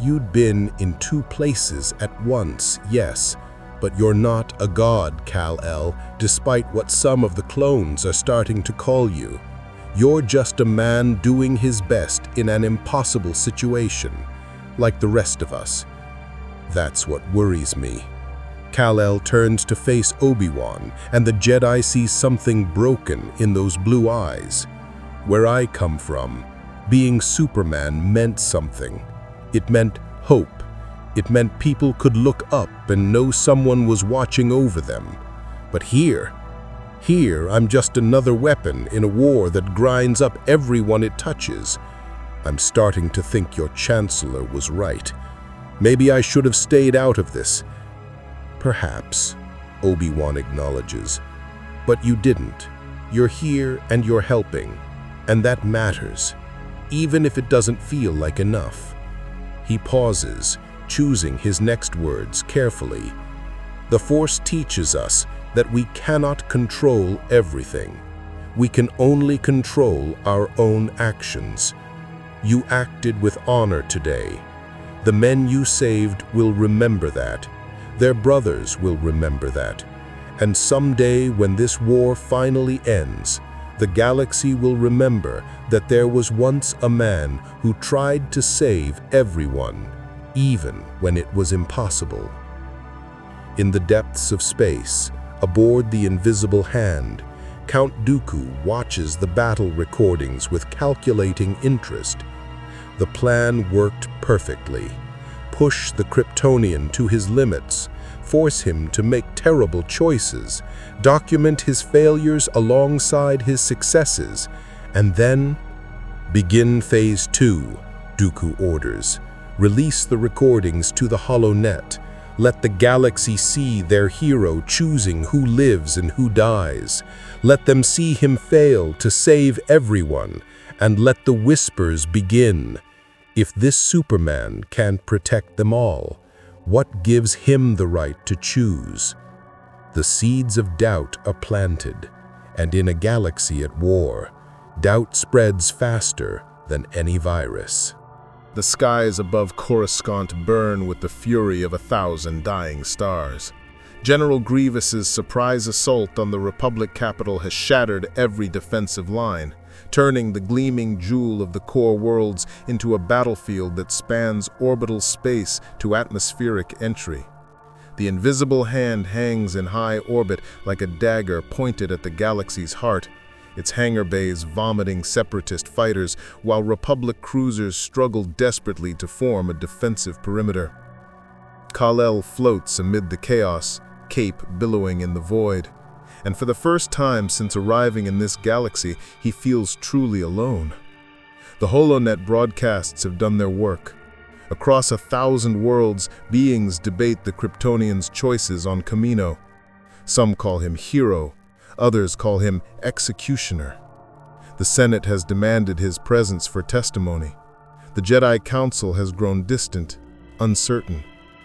you'd been in two places at once, yes. But you're not a god, Kal-El, despite what some of the clones are starting to call you. You're just a man doing his best in an impossible situation, like the rest of us. That's what worries me." Kal-El turns to face Obi-Wan, and the Jedi sees something broken in those blue eyes. "Where I come from, being Superman meant something. It meant hope. It meant people could look up and know someone was watching over them. But here I'm just another weapon in a war that grinds up everyone it touches. I'm starting to think your Chancellor was right. Maybe I should have stayed out of this." "Perhaps," Obi-Wan acknowledges. "But you didn't. You're here and you're helping. And that matters, even if it doesn't feel like enough." He pauses, choosing his next words carefully. "The Force teaches us that we cannot control everything. We can only control our own actions. You acted with honor today. The men you saved will remember that. Their brothers will remember that. And someday when this war finally ends, the galaxy will remember that there was once a man who tried to save everyone, even when it was impossible." In the depths of space, aboard the Invisible Hand, Count Dooku watches the battle recordings with calculating interest. The plan worked perfectly. Push the Kryptonian to his limits, force him to make terrible choices, document his failures alongside his successes, and then begin Phase 2, Dooku orders. Release the recordings to the HoloNet. Let the galaxy see their hero choosing who lives and who dies. Let them see him fail to save everyone, and let the whispers begin. If this Superman can't protect them all, what gives him the right to choose? The seeds of doubt are planted, and in a galaxy at war, doubt spreads faster than any virus. The skies above Coruscant burn with the fury of 1,000 dying stars. General Grievous's surprise assault on the Republic capital has shattered every defensive line, turning the gleaming jewel of the core worlds into a battlefield that spans orbital space to atmospheric entry. The Invisible Hand hangs in high orbit like a dagger pointed at the galaxy's heart, its hangar bays vomiting separatist fighters, while Republic cruisers struggle desperately to form a defensive perimeter. Kal-El floats amid the chaos, cape billowing in the void. And for the first time since arriving in this galaxy, he feels truly alone. The HoloNet broadcasts have done their work. Across 1,000 worlds, beings debate the Kryptonians' choices on Kamino. Some call him hero, others call him executioner. The Senate has demanded his presence for testimony. The Jedi Council has grown distant, uncertain.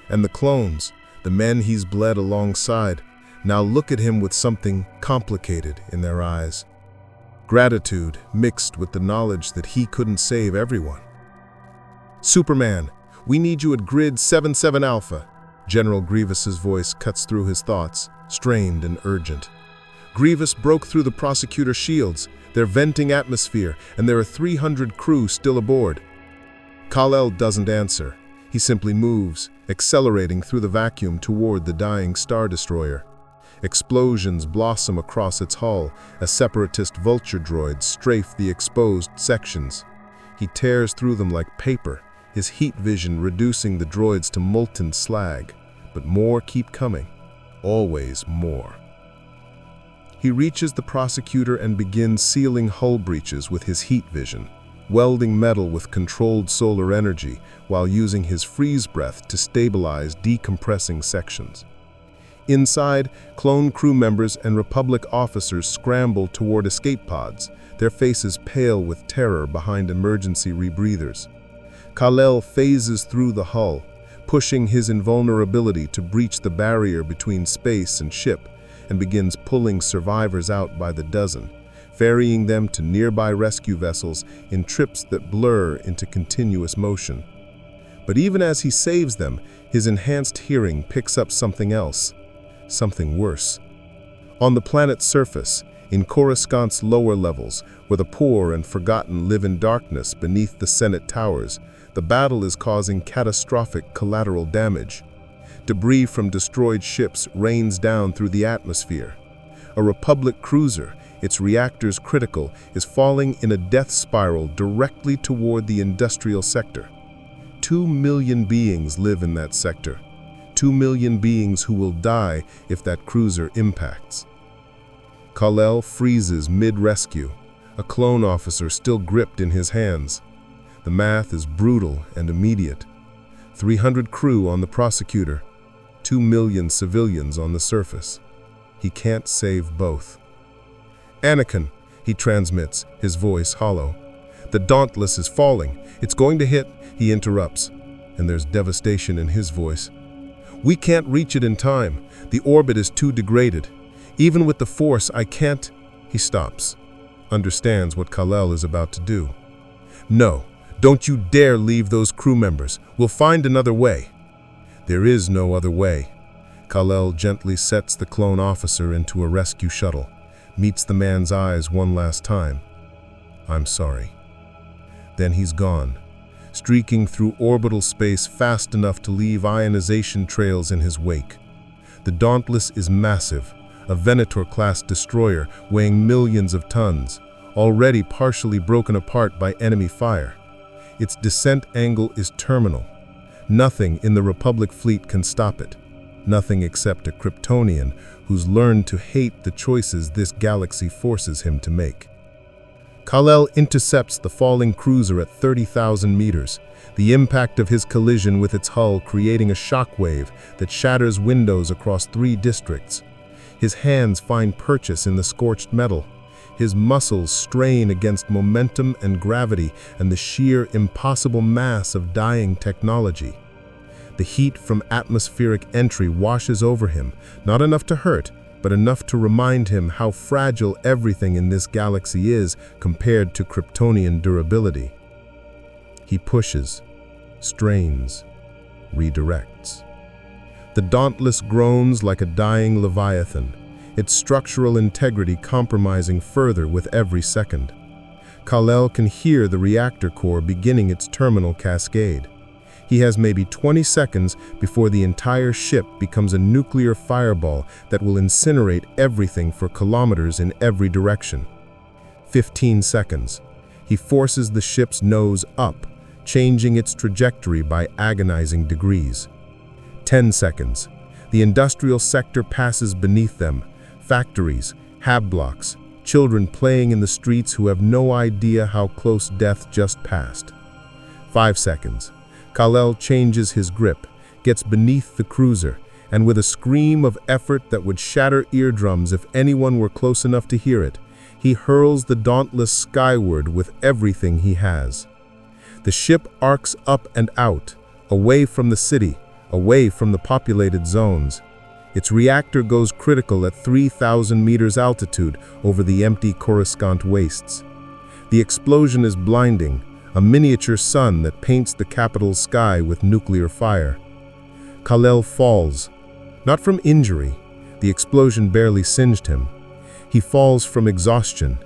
And the clones, the men he's bled alongside, now look at him with something complicated in their eyes. Gratitude mixed with the knowledge that he couldn't save everyone. "Superman, we need you at Grid 77 Alpha." General Grievous's voice cuts through his thoughts, strained and urgent. Grievous broke through the prosecutor's shields. They're venting atmosphere, and there are 300 crew still aboard. Kal-El doesn't answer. He simply moves, accelerating through the vacuum toward the dying Star Destroyer. Explosions blossom across its hull as separatist vulture droids strafe the exposed sections. He tears through them like paper, his heat vision reducing the droids to molten slag. But more keep coming. Always more. He reaches the prosecutor and begins sealing hull breaches with his heat vision, welding metal with controlled solar energy while using his freeze breath to stabilize decompressing sections. Inside, clone crew members and Republic officers scramble toward escape pods, their faces pale with terror behind emergency rebreathers. Kal-El phases through the hull, pushing his invulnerability to breach the barrier between space and ship, and begins pulling survivors out by the dozen, ferrying them to nearby rescue vessels in trips that blur into continuous motion. But even as he saves them, his enhanced hearing picks up something else, something worse. On the planet's surface, in Coruscant's lower levels, where the poor and forgotten live in darkness beneath the Senate towers, the battle is causing catastrophic collateral damage. Debris from destroyed ships rains down through the atmosphere. A Republic cruiser, its reactors critical, is falling in a death spiral directly toward the industrial sector. 2 million beings live in that sector. 2 million beings who will die if that cruiser impacts. Kal-El freezes mid-rescue, a clone officer still gripped in his hands. The math is brutal and immediate. 300 crew on the prosecutor, 2 million civilians on the surface. He can't save both. "Anakin," he transmits, his voice hollow. "The Dauntless is falling. It's going to hit," he interrupts, and there's devastation in his voice. "We can't reach it in time. The orbit is too degraded. Even with the Force, I can't." He stops, understands what Kal-El is about to do. "No, don't you dare leave those crew members. We'll find another way." There is no other way. Kal-El gently sets the clone officer into a rescue shuttle, meets the man's eyes one last time. "I'm sorry." Then he's gone, streaking through orbital space fast enough to leave ionization trails in his wake. The Dauntless is massive, a Venator-class destroyer weighing millions of tons, already partially broken apart by enemy fire. Its descent angle is terminal. Nothing in the Republic fleet can stop it. Nothing except a Kryptonian who's learned to hate the choices this galaxy forces him to make. Kal-El intercepts the falling cruiser at 30,000 meters, the impact of his collision with its hull creating a shockwave that shatters windows across 3 districts. His hands find purchase in the scorched metal. His muscles strain against momentum and gravity and the sheer impossible mass of dying technology. The heat from atmospheric entry washes over him, not enough to hurt, but enough to remind him how fragile everything in this galaxy is compared to Kryptonian durability. He pushes, strains, redirects. The Dauntless groans like a dying leviathan, its structural integrity compromising further with every second. Kal-El can hear the reactor core beginning its terminal cascade. He has maybe 20 seconds before the entire ship becomes a nuclear fireball that will incinerate everything for kilometers in every direction. 15 seconds. He forces the ship's nose up, changing its trajectory by agonizing degrees. 10 seconds. The industrial sector passes beneath them. Factories, hab blocks, children playing in the streets who have no idea how close death just passed. 5 seconds. Kal-El changes his grip, gets beneath the cruiser, and with a scream of effort that would shatter eardrums if anyone were close enough to hear it, he hurls the Dauntless skyward with everything he has. The ship arcs up and out, away from the city, away from the populated zones. Its reactor goes critical at 3,000 meters altitude over the empty Coruscant wastes. The explosion is blinding, a miniature sun that paints the capital's sky with nuclear fire. Kal-El falls, not from injury. The explosion barely singed him. He falls from exhaustion,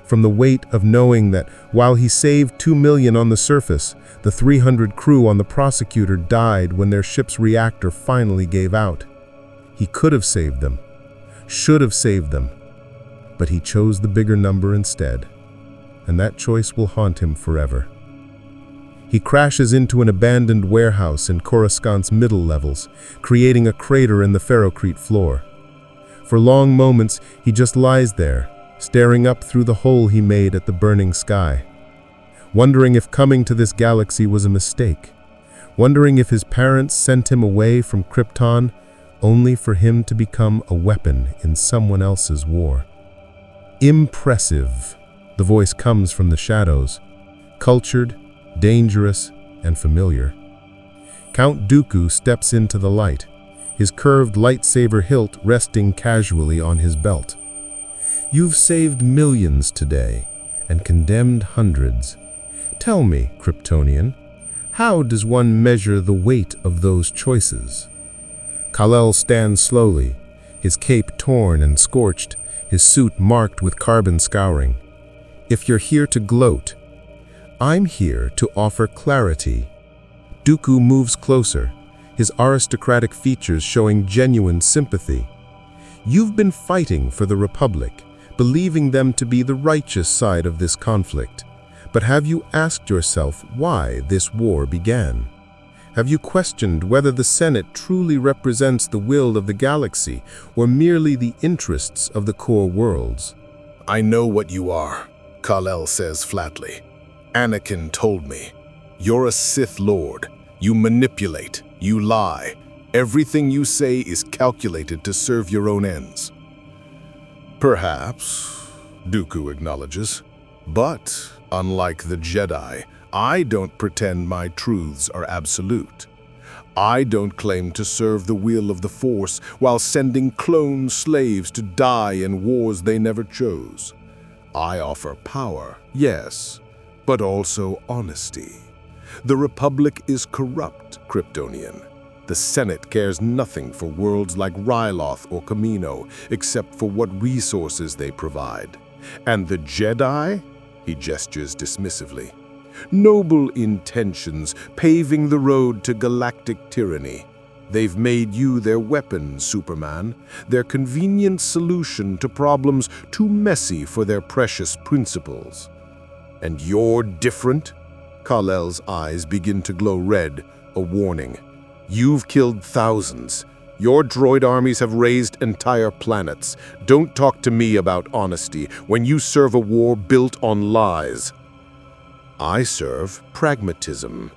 from the weight of knowing that while he saved 2 million on the surface, the 300 crew on the prosecutor died when their ship's reactor finally gave out. He could have saved them, should have saved them, but he chose the bigger number instead, and that choice will haunt him forever. He crashes into an abandoned warehouse in Coruscant's middle levels, creating a crater in the ferrocrete floor. For long moments, he just lies there, staring up through the hole he made at the burning sky, wondering if coming to this galaxy was a mistake, wondering if his parents sent him away from Krypton only for him to become a weapon in someone else's war. Impressive, the voice comes from the shadows, cultured, dangerous, and familiar. Count Dooku steps into the light, his curved lightsaber hilt resting casually on his belt. You've saved millions today and condemned hundreds. Tell me, Kryptonian, how does one measure the weight of those choices? Kal-El stands slowly, his cape torn and scorched, his suit marked with carbon scouring. If you're here to gloat, I'm here to offer clarity. Dooku moves closer, his aristocratic features showing genuine sympathy. You've been fighting for the Republic, believing them to be the righteous side of this conflict. But have you asked yourself why this war began? Have you questioned whether the Senate truly represents the will of the galaxy or merely the interests of the core worlds? I know what you are, Kal-El says flatly. Anakin told me. You're a Sith Lord. You manipulate. You lie. Everything you say is calculated to serve your own ends. Perhaps, Dooku acknowledges. But, unlike the Jedi, I don't pretend my truths are absolute. I don't claim to serve the will of the Force while sending clone slaves to die in wars they never chose. I offer power, yes, but also honesty. The Republic is corrupt, Kryptonian. The Senate cares nothing for worlds like Ryloth or Kamino except for what resources they provide. And the Jedi? He gestures dismissively. Noble intentions paving the road to galactic tyranny. They've made you their weapon, Superman, their convenient solution to problems too messy for their precious principles. And you're different? Kal-El's eyes begin to glow red, a warning. You've killed thousands. Your droid armies have razed entire planets. Don't talk to me about honesty when you serve a war built on lies. I serve pragmatism.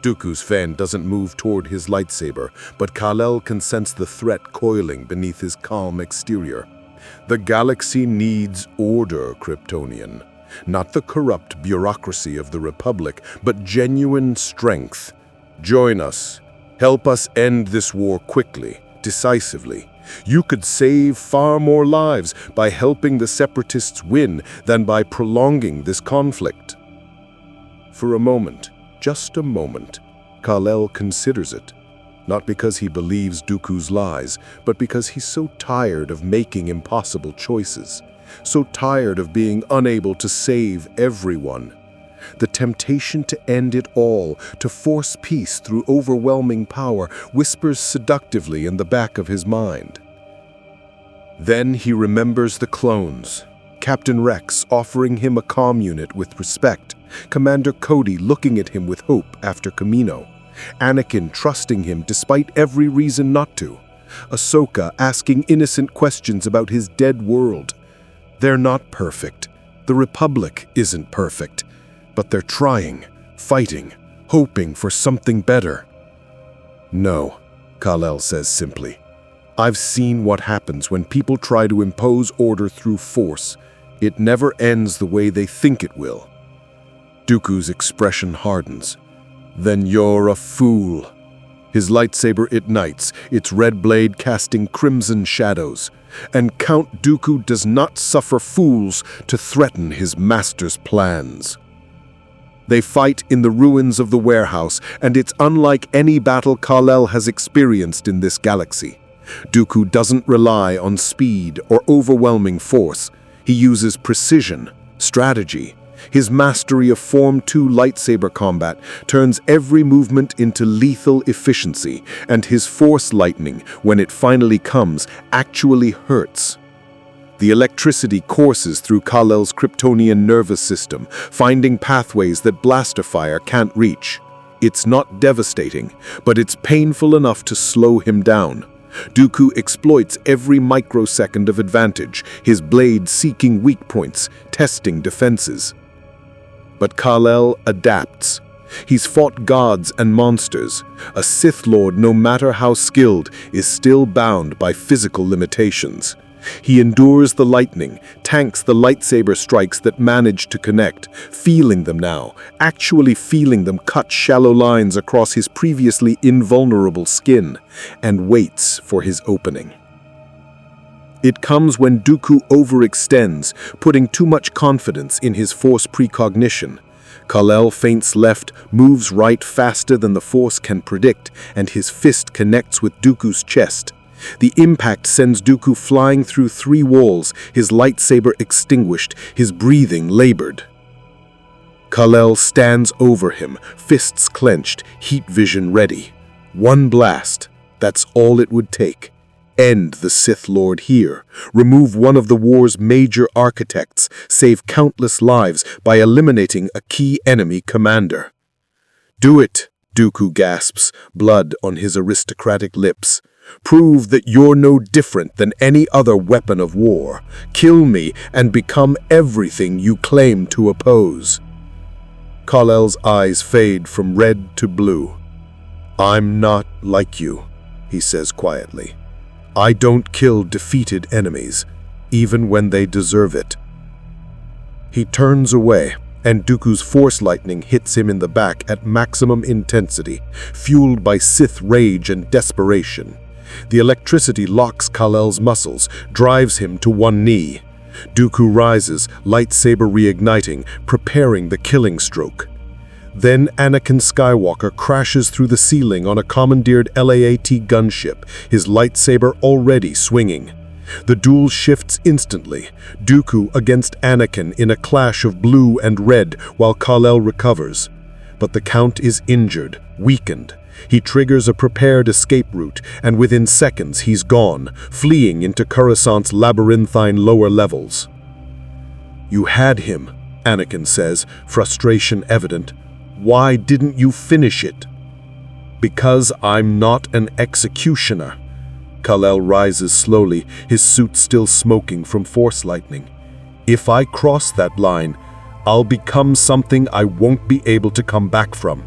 Dooku's fan doesn't move toward his lightsaber, but Kal-El can sense the threat coiling beneath his calm exterior. The galaxy needs order, Kryptonian. Not the corrupt bureaucracy of the Republic, but genuine strength. Join us. Help us end this war quickly, decisively. You could save far more lives by helping the Separatists win than by prolonging this conflict. For a moment, just a moment, Kal-El considers it. Not because he believes Dooku's lies, but because he's so tired of making impossible choices. So tired of being unable to save everyone. The temptation to end it all, to force peace through overwhelming power, whispers seductively in the back of his mind. Then he remembers the clones. Captain Rex offering him a comm unit with respect. Commander Cody looking at him with hope after Kamino. Anakin trusting him despite every reason not to. Ahsoka asking innocent questions about his dead world. They're not perfect. The Republic isn't perfect. But they're trying, fighting, hoping for something better. No, Kal-El says simply. I've seen what happens when people try to impose order through force. It never ends the way they think it will. Dooku's expression hardens. Then you're a fool. His lightsaber ignites, its red blade casting crimson shadows. And Count Dooku does not suffer fools to threaten his master's plans. They fight in the ruins of the warehouse, and it's unlike any battle Kal-El has experienced in this galaxy. Dooku doesn't rely on speed or overwhelming force. He uses precision, strategy. His mastery of Form 2 lightsaber combat turns every movement into lethal efficiency, and his force lightning, when it finally comes, actually hurts. The electricity courses through Kal-El's Kryptonian nervous system, finding pathways that blaster fire can't reach. It's not devastating, but it's painful enough to slow him down. Dooku exploits every microsecond of advantage, his blade seeking weak points, testing defenses. But Kal-El adapts. He's fought gods and monsters. A Sith Lord, no matter how skilled, is still bound by physical limitations. He endures the lightning, tanks the lightsaber strikes that manage to connect, feeling them now, actually feeling them cut shallow lines across his previously invulnerable skin, and waits for his opening. It comes when Dooku overextends, putting too much confidence in his Force precognition. Kal-El feints left, moves right faster than the Force can predict, and his fist connects with Dooku's chest. The impact sends Dooku flying through 3 walls, his lightsaber extinguished, his breathing labored. Kal-El stands over him, fists clenched, heat vision ready. One blast, that's all it would take. End the Sith Lord here, remove one of the war's major architects, save countless lives by eliminating a key enemy commander. Do it, Dooku gasps, blood on his aristocratic lips. Prove that you're no different than any other weapon of war. Kill me and become everything you claim to oppose. Kal-El's eyes fade from red to blue. I'm not like you, he says quietly. I don't kill defeated enemies, even when they deserve it. He turns away, and Dooku's Force lightning hits him in the back at maximum intensity, fueled by Sith rage and desperation. The electricity locks Kal-El's muscles, drives him to one knee. Dooku rises, lightsaber reigniting, preparing the killing stroke. Then Anakin Skywalker crashes through the ceiling on a commandeered LAAT gunship, his lightsaber already swinging. The duel shifts instantly, Dooku against Anakin in a clash of blue and red while Kal-El recovers. But the Count is injured, weakened. He triggers a prepared escape route, and within seconds he's gone, fleeing into Coruscant's labyrinthine lower levels. You had him, Anakin says, frustration evident. Why didn't you finish it? Because I'm not an executioner. Kal-El rises slowly, his suit still smoking from Force lightning. If I cross that line, I'll become something I won't be able to come back from.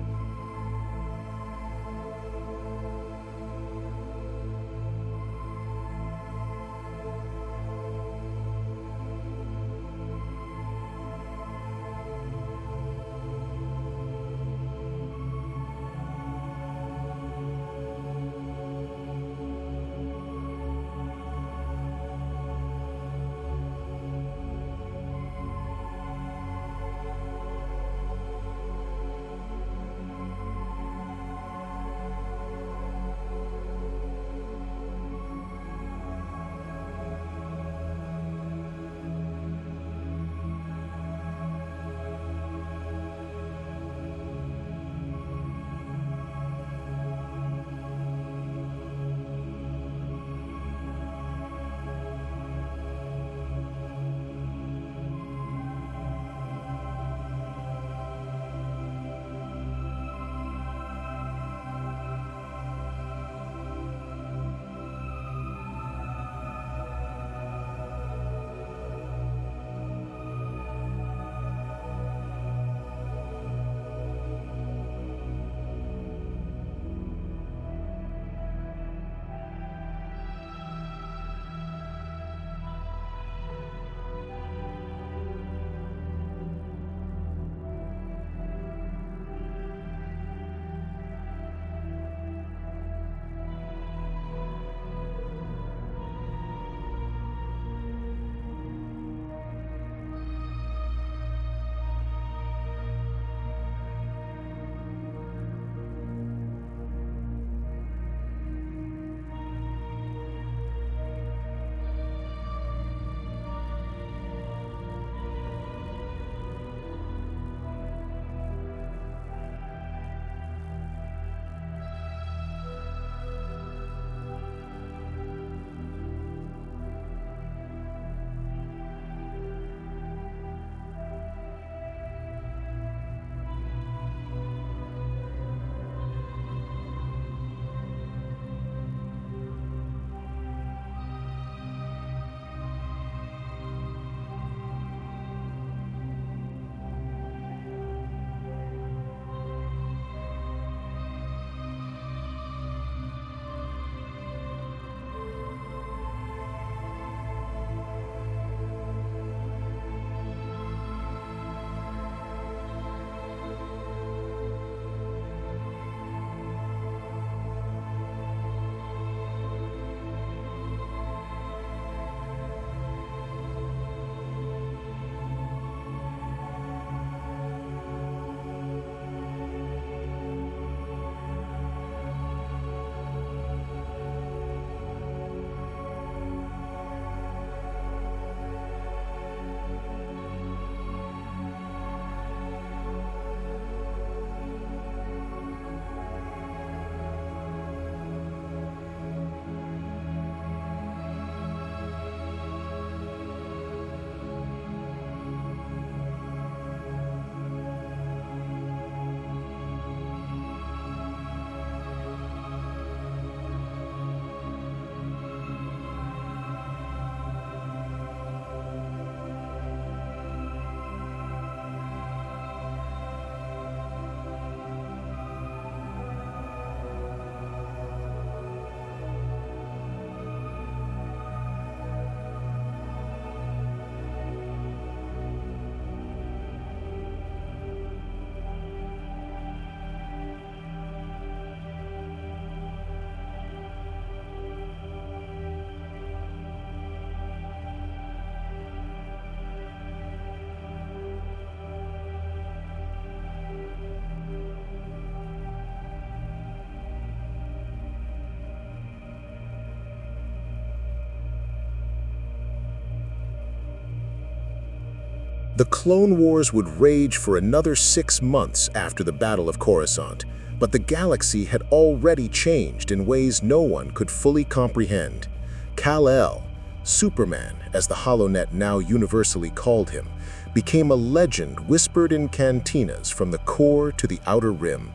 The Clone Wars would rage for another 6 months after the Battle of Coruscant, but the galaxy had already changed in ways no one could fully comprehend. Kal-El, Superman, as the HoloNet now universally called him, became a legend whispered in cantinas from the core to the outer rim.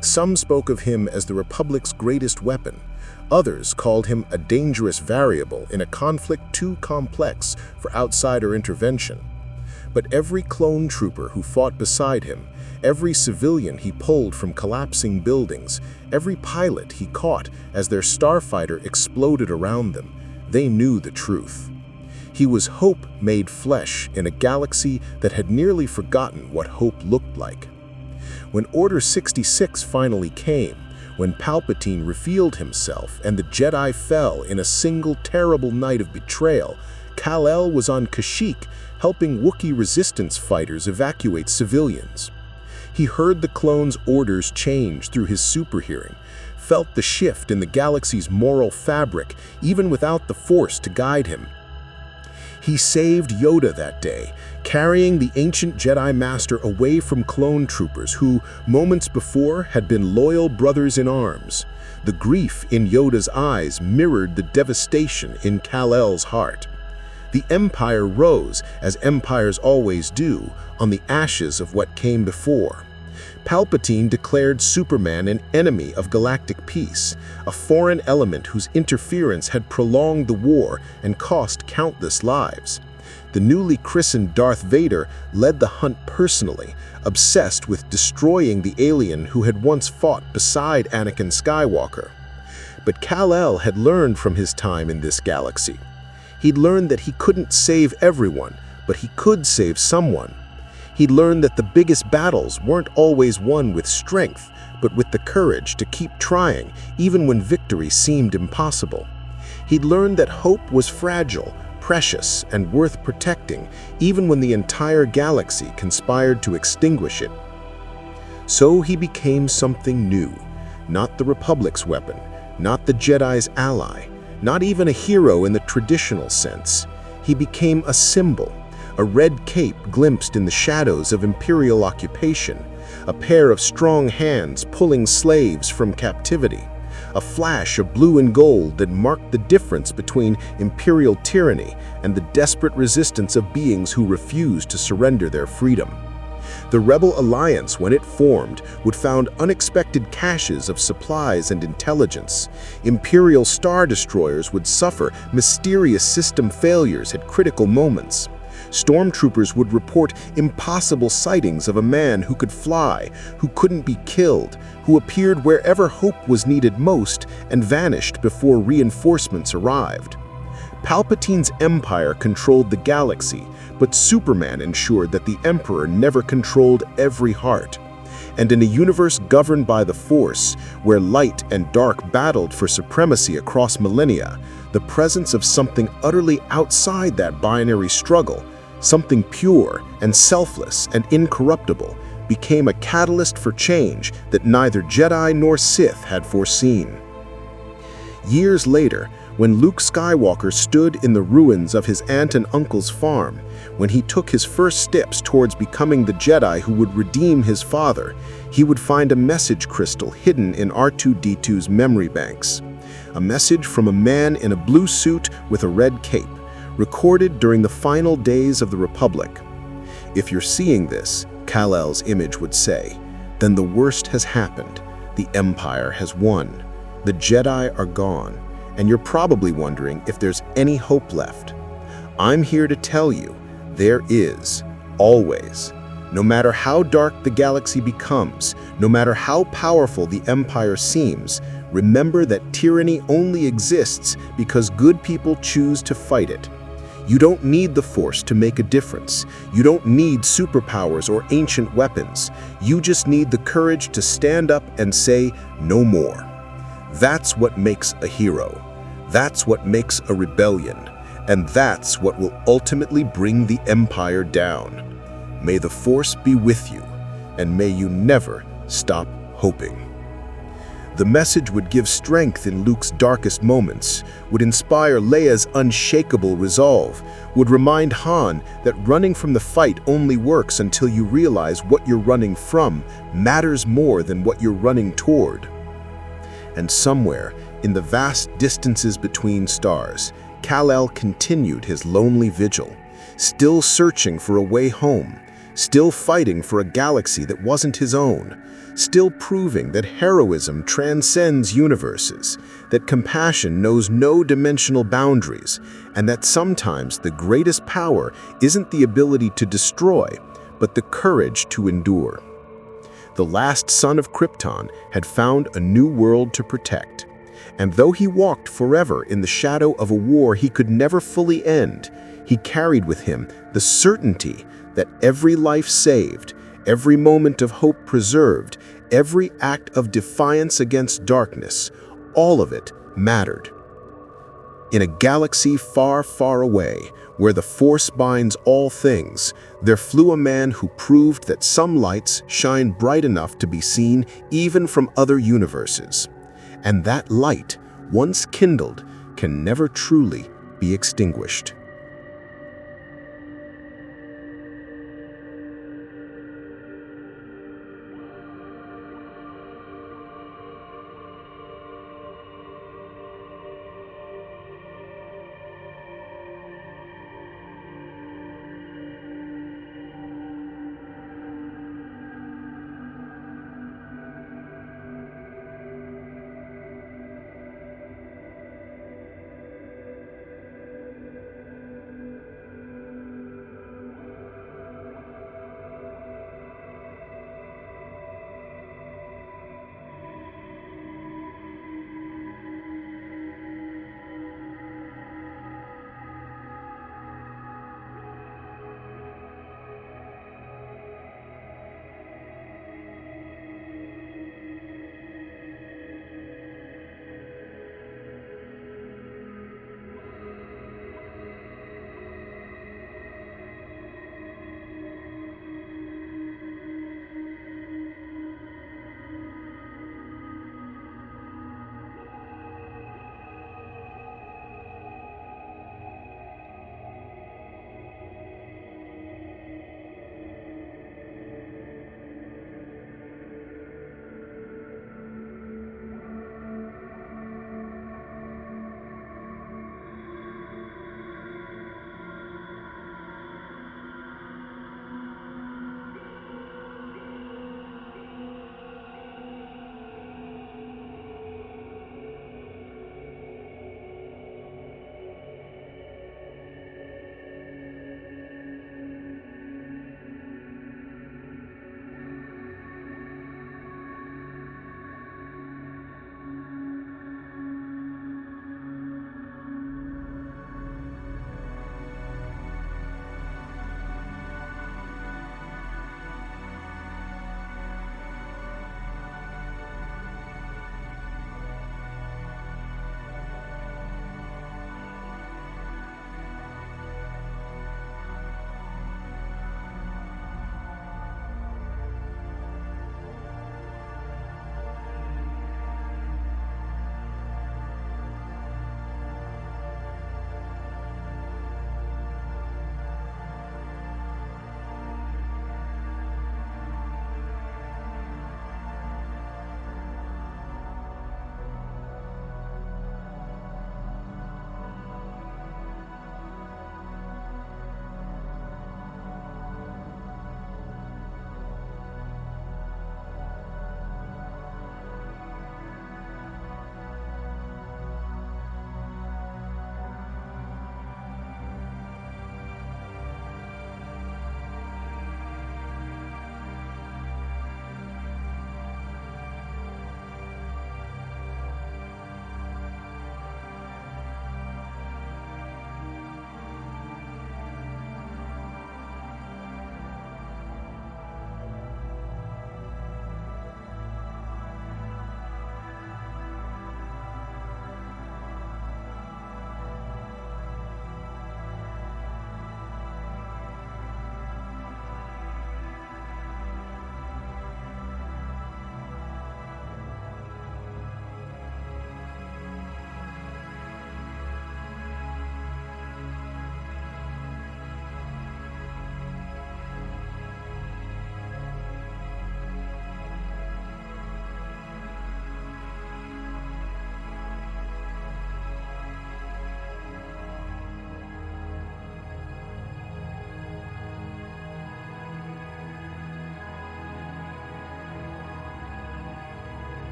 Some spoke of him as the Republic's greatest weapon. Others called him a dangerous variable in a conflict too complex for outsider intervention. But every clone trooper who fought beside him, every civilian he pulled from collapsing buildings, every pilot he caught as their starfighter exploded around them, they knew the truth. He was hope made flesh in a galaxy that had nearly forgotten what hope looked like. When Order 66 finally came, when Palpatine revealed himself and the Jedi fell in a single terrible night of betrayal, Kal-El was on Kashyyyk helping Wookiee resistance fighters evacuate civilians. He heard the clones' orders change through his superhearing, felt the shift in the galaxy's moral fabric even without the Force to guide him. He saved Yoda that day, carrying the ancient Jedi Master away from clone troopers who, moments before, had been loyal brothers in arms. The grief in Yoda's eyes mirrored the devastation in Kal-El's heart. The Empire rose, as empires always do, on the ashes of what came before. Palpatine declared Superman an enemy of galactic peace, a foreign element whose interference had prolonged the war and cost countless lives. The newly christened Darth Vader led the hunt personally, obsessed with destroying the alien who had once fought beside Anakin Skywalker. But Kal-El had learned from his time in this galaxy. He'd learned that he couldn't save everyone, but he could save someone. He'd learned that the biggest battles weren't always won with strength, but with the courage to keep trying, even when victory seemed impossible. He'd learned that hope was fragile, precious, and worth protecting, even when the entire galaxy conspired to extinguish it. So he became something new, not the Republic's weapon, not the Jedi's ally, not even a hero in the traditional sense. He became a symbol, a red cape glimpsed in the shadows of Imperial occupation, a pair of strong hands pulling slaves from captivity, a flash of blue and gold that marked the difference between Imperial tyranny and the desperate resistance of beings who refused to surrender their freedom. The Rebel Alliance, when it formed, would found unexpected caches of supplies and intelligence. Imperial Star Destroyers would suffer mysterious system failures at critical moments. Stormtroopers would report impossible sightings of a man who could fly, who couldn't be killed, who appeared wherever hope was needed most and vanished before reinforcements arrived. Palpatine's empire controlled the galaxy, but Superman ensured that the Emperor never controlled every heart. And in a universe governed by the Force, where light and dark battled for supremacy across millennia, the presence of something utterly outside that binary struggle, something pure and selfless and incorruptible, became a catalyst for change that neither Jedi nor Sith had foreseen. Years later, when Luke Skywalker stood in the ruins of his aunt and uncle's farm, when he took his first steps towards becoming the Jedi who would redeem his father, he would find a message crystal hidden in R2-D2's memory banks. A message from a man in a blue suit with a red cape, recorded during the final days of the Republic. If you're seeing this, Kal-El's image would say, then the worst has happened. The Empire has won. The Jedi are gone. And you're probably wondering if there's any hope left. I'm here to tell you, there is, always. No matter how dark the galaxy becomes, no matter how powerful the Empire seems, remember that tyranny only exists because good people choose to fight it. You don't need the Force to make a difference. You don't need superpowers or ancient weapons. You just need the courage to stand up and say, no more. That's what makes a hero. That's what makes a rebellion. And that's what will ultimately bring the Empire down. May the Force be with you, and may you never stop hoping. The message would give strength in Luke's darkest moments, would inspire Leia's unshakable resolve, would remind Han that running from the fight only works until you realize what you're running from matters more than what you're running toward. And somewhere, in the vast distances between stars, Kal-El continued his lonely vigil, still searching for a way home, still fighting for a galaxy that wasn't his own, still proving that heroism transcends universes, that compassion knows no dimensional boundaries, and that sometimes the greatest power isn't the ability to destroy, but the courage to endure. The last son of Krypton had found a new world to protect, and though he walked forever in the shadow of a war he could never fully end, he carried with him the certainty that every life saved, every moment of hope preserved, every act of defiance against darkness, all of it mattered. In a galaxy far, far away, where the Force binds all things, there flew a man who proved that some lights shine bright enough to be seen even from other universes. And that light, once kindled, can never truly be extinguished.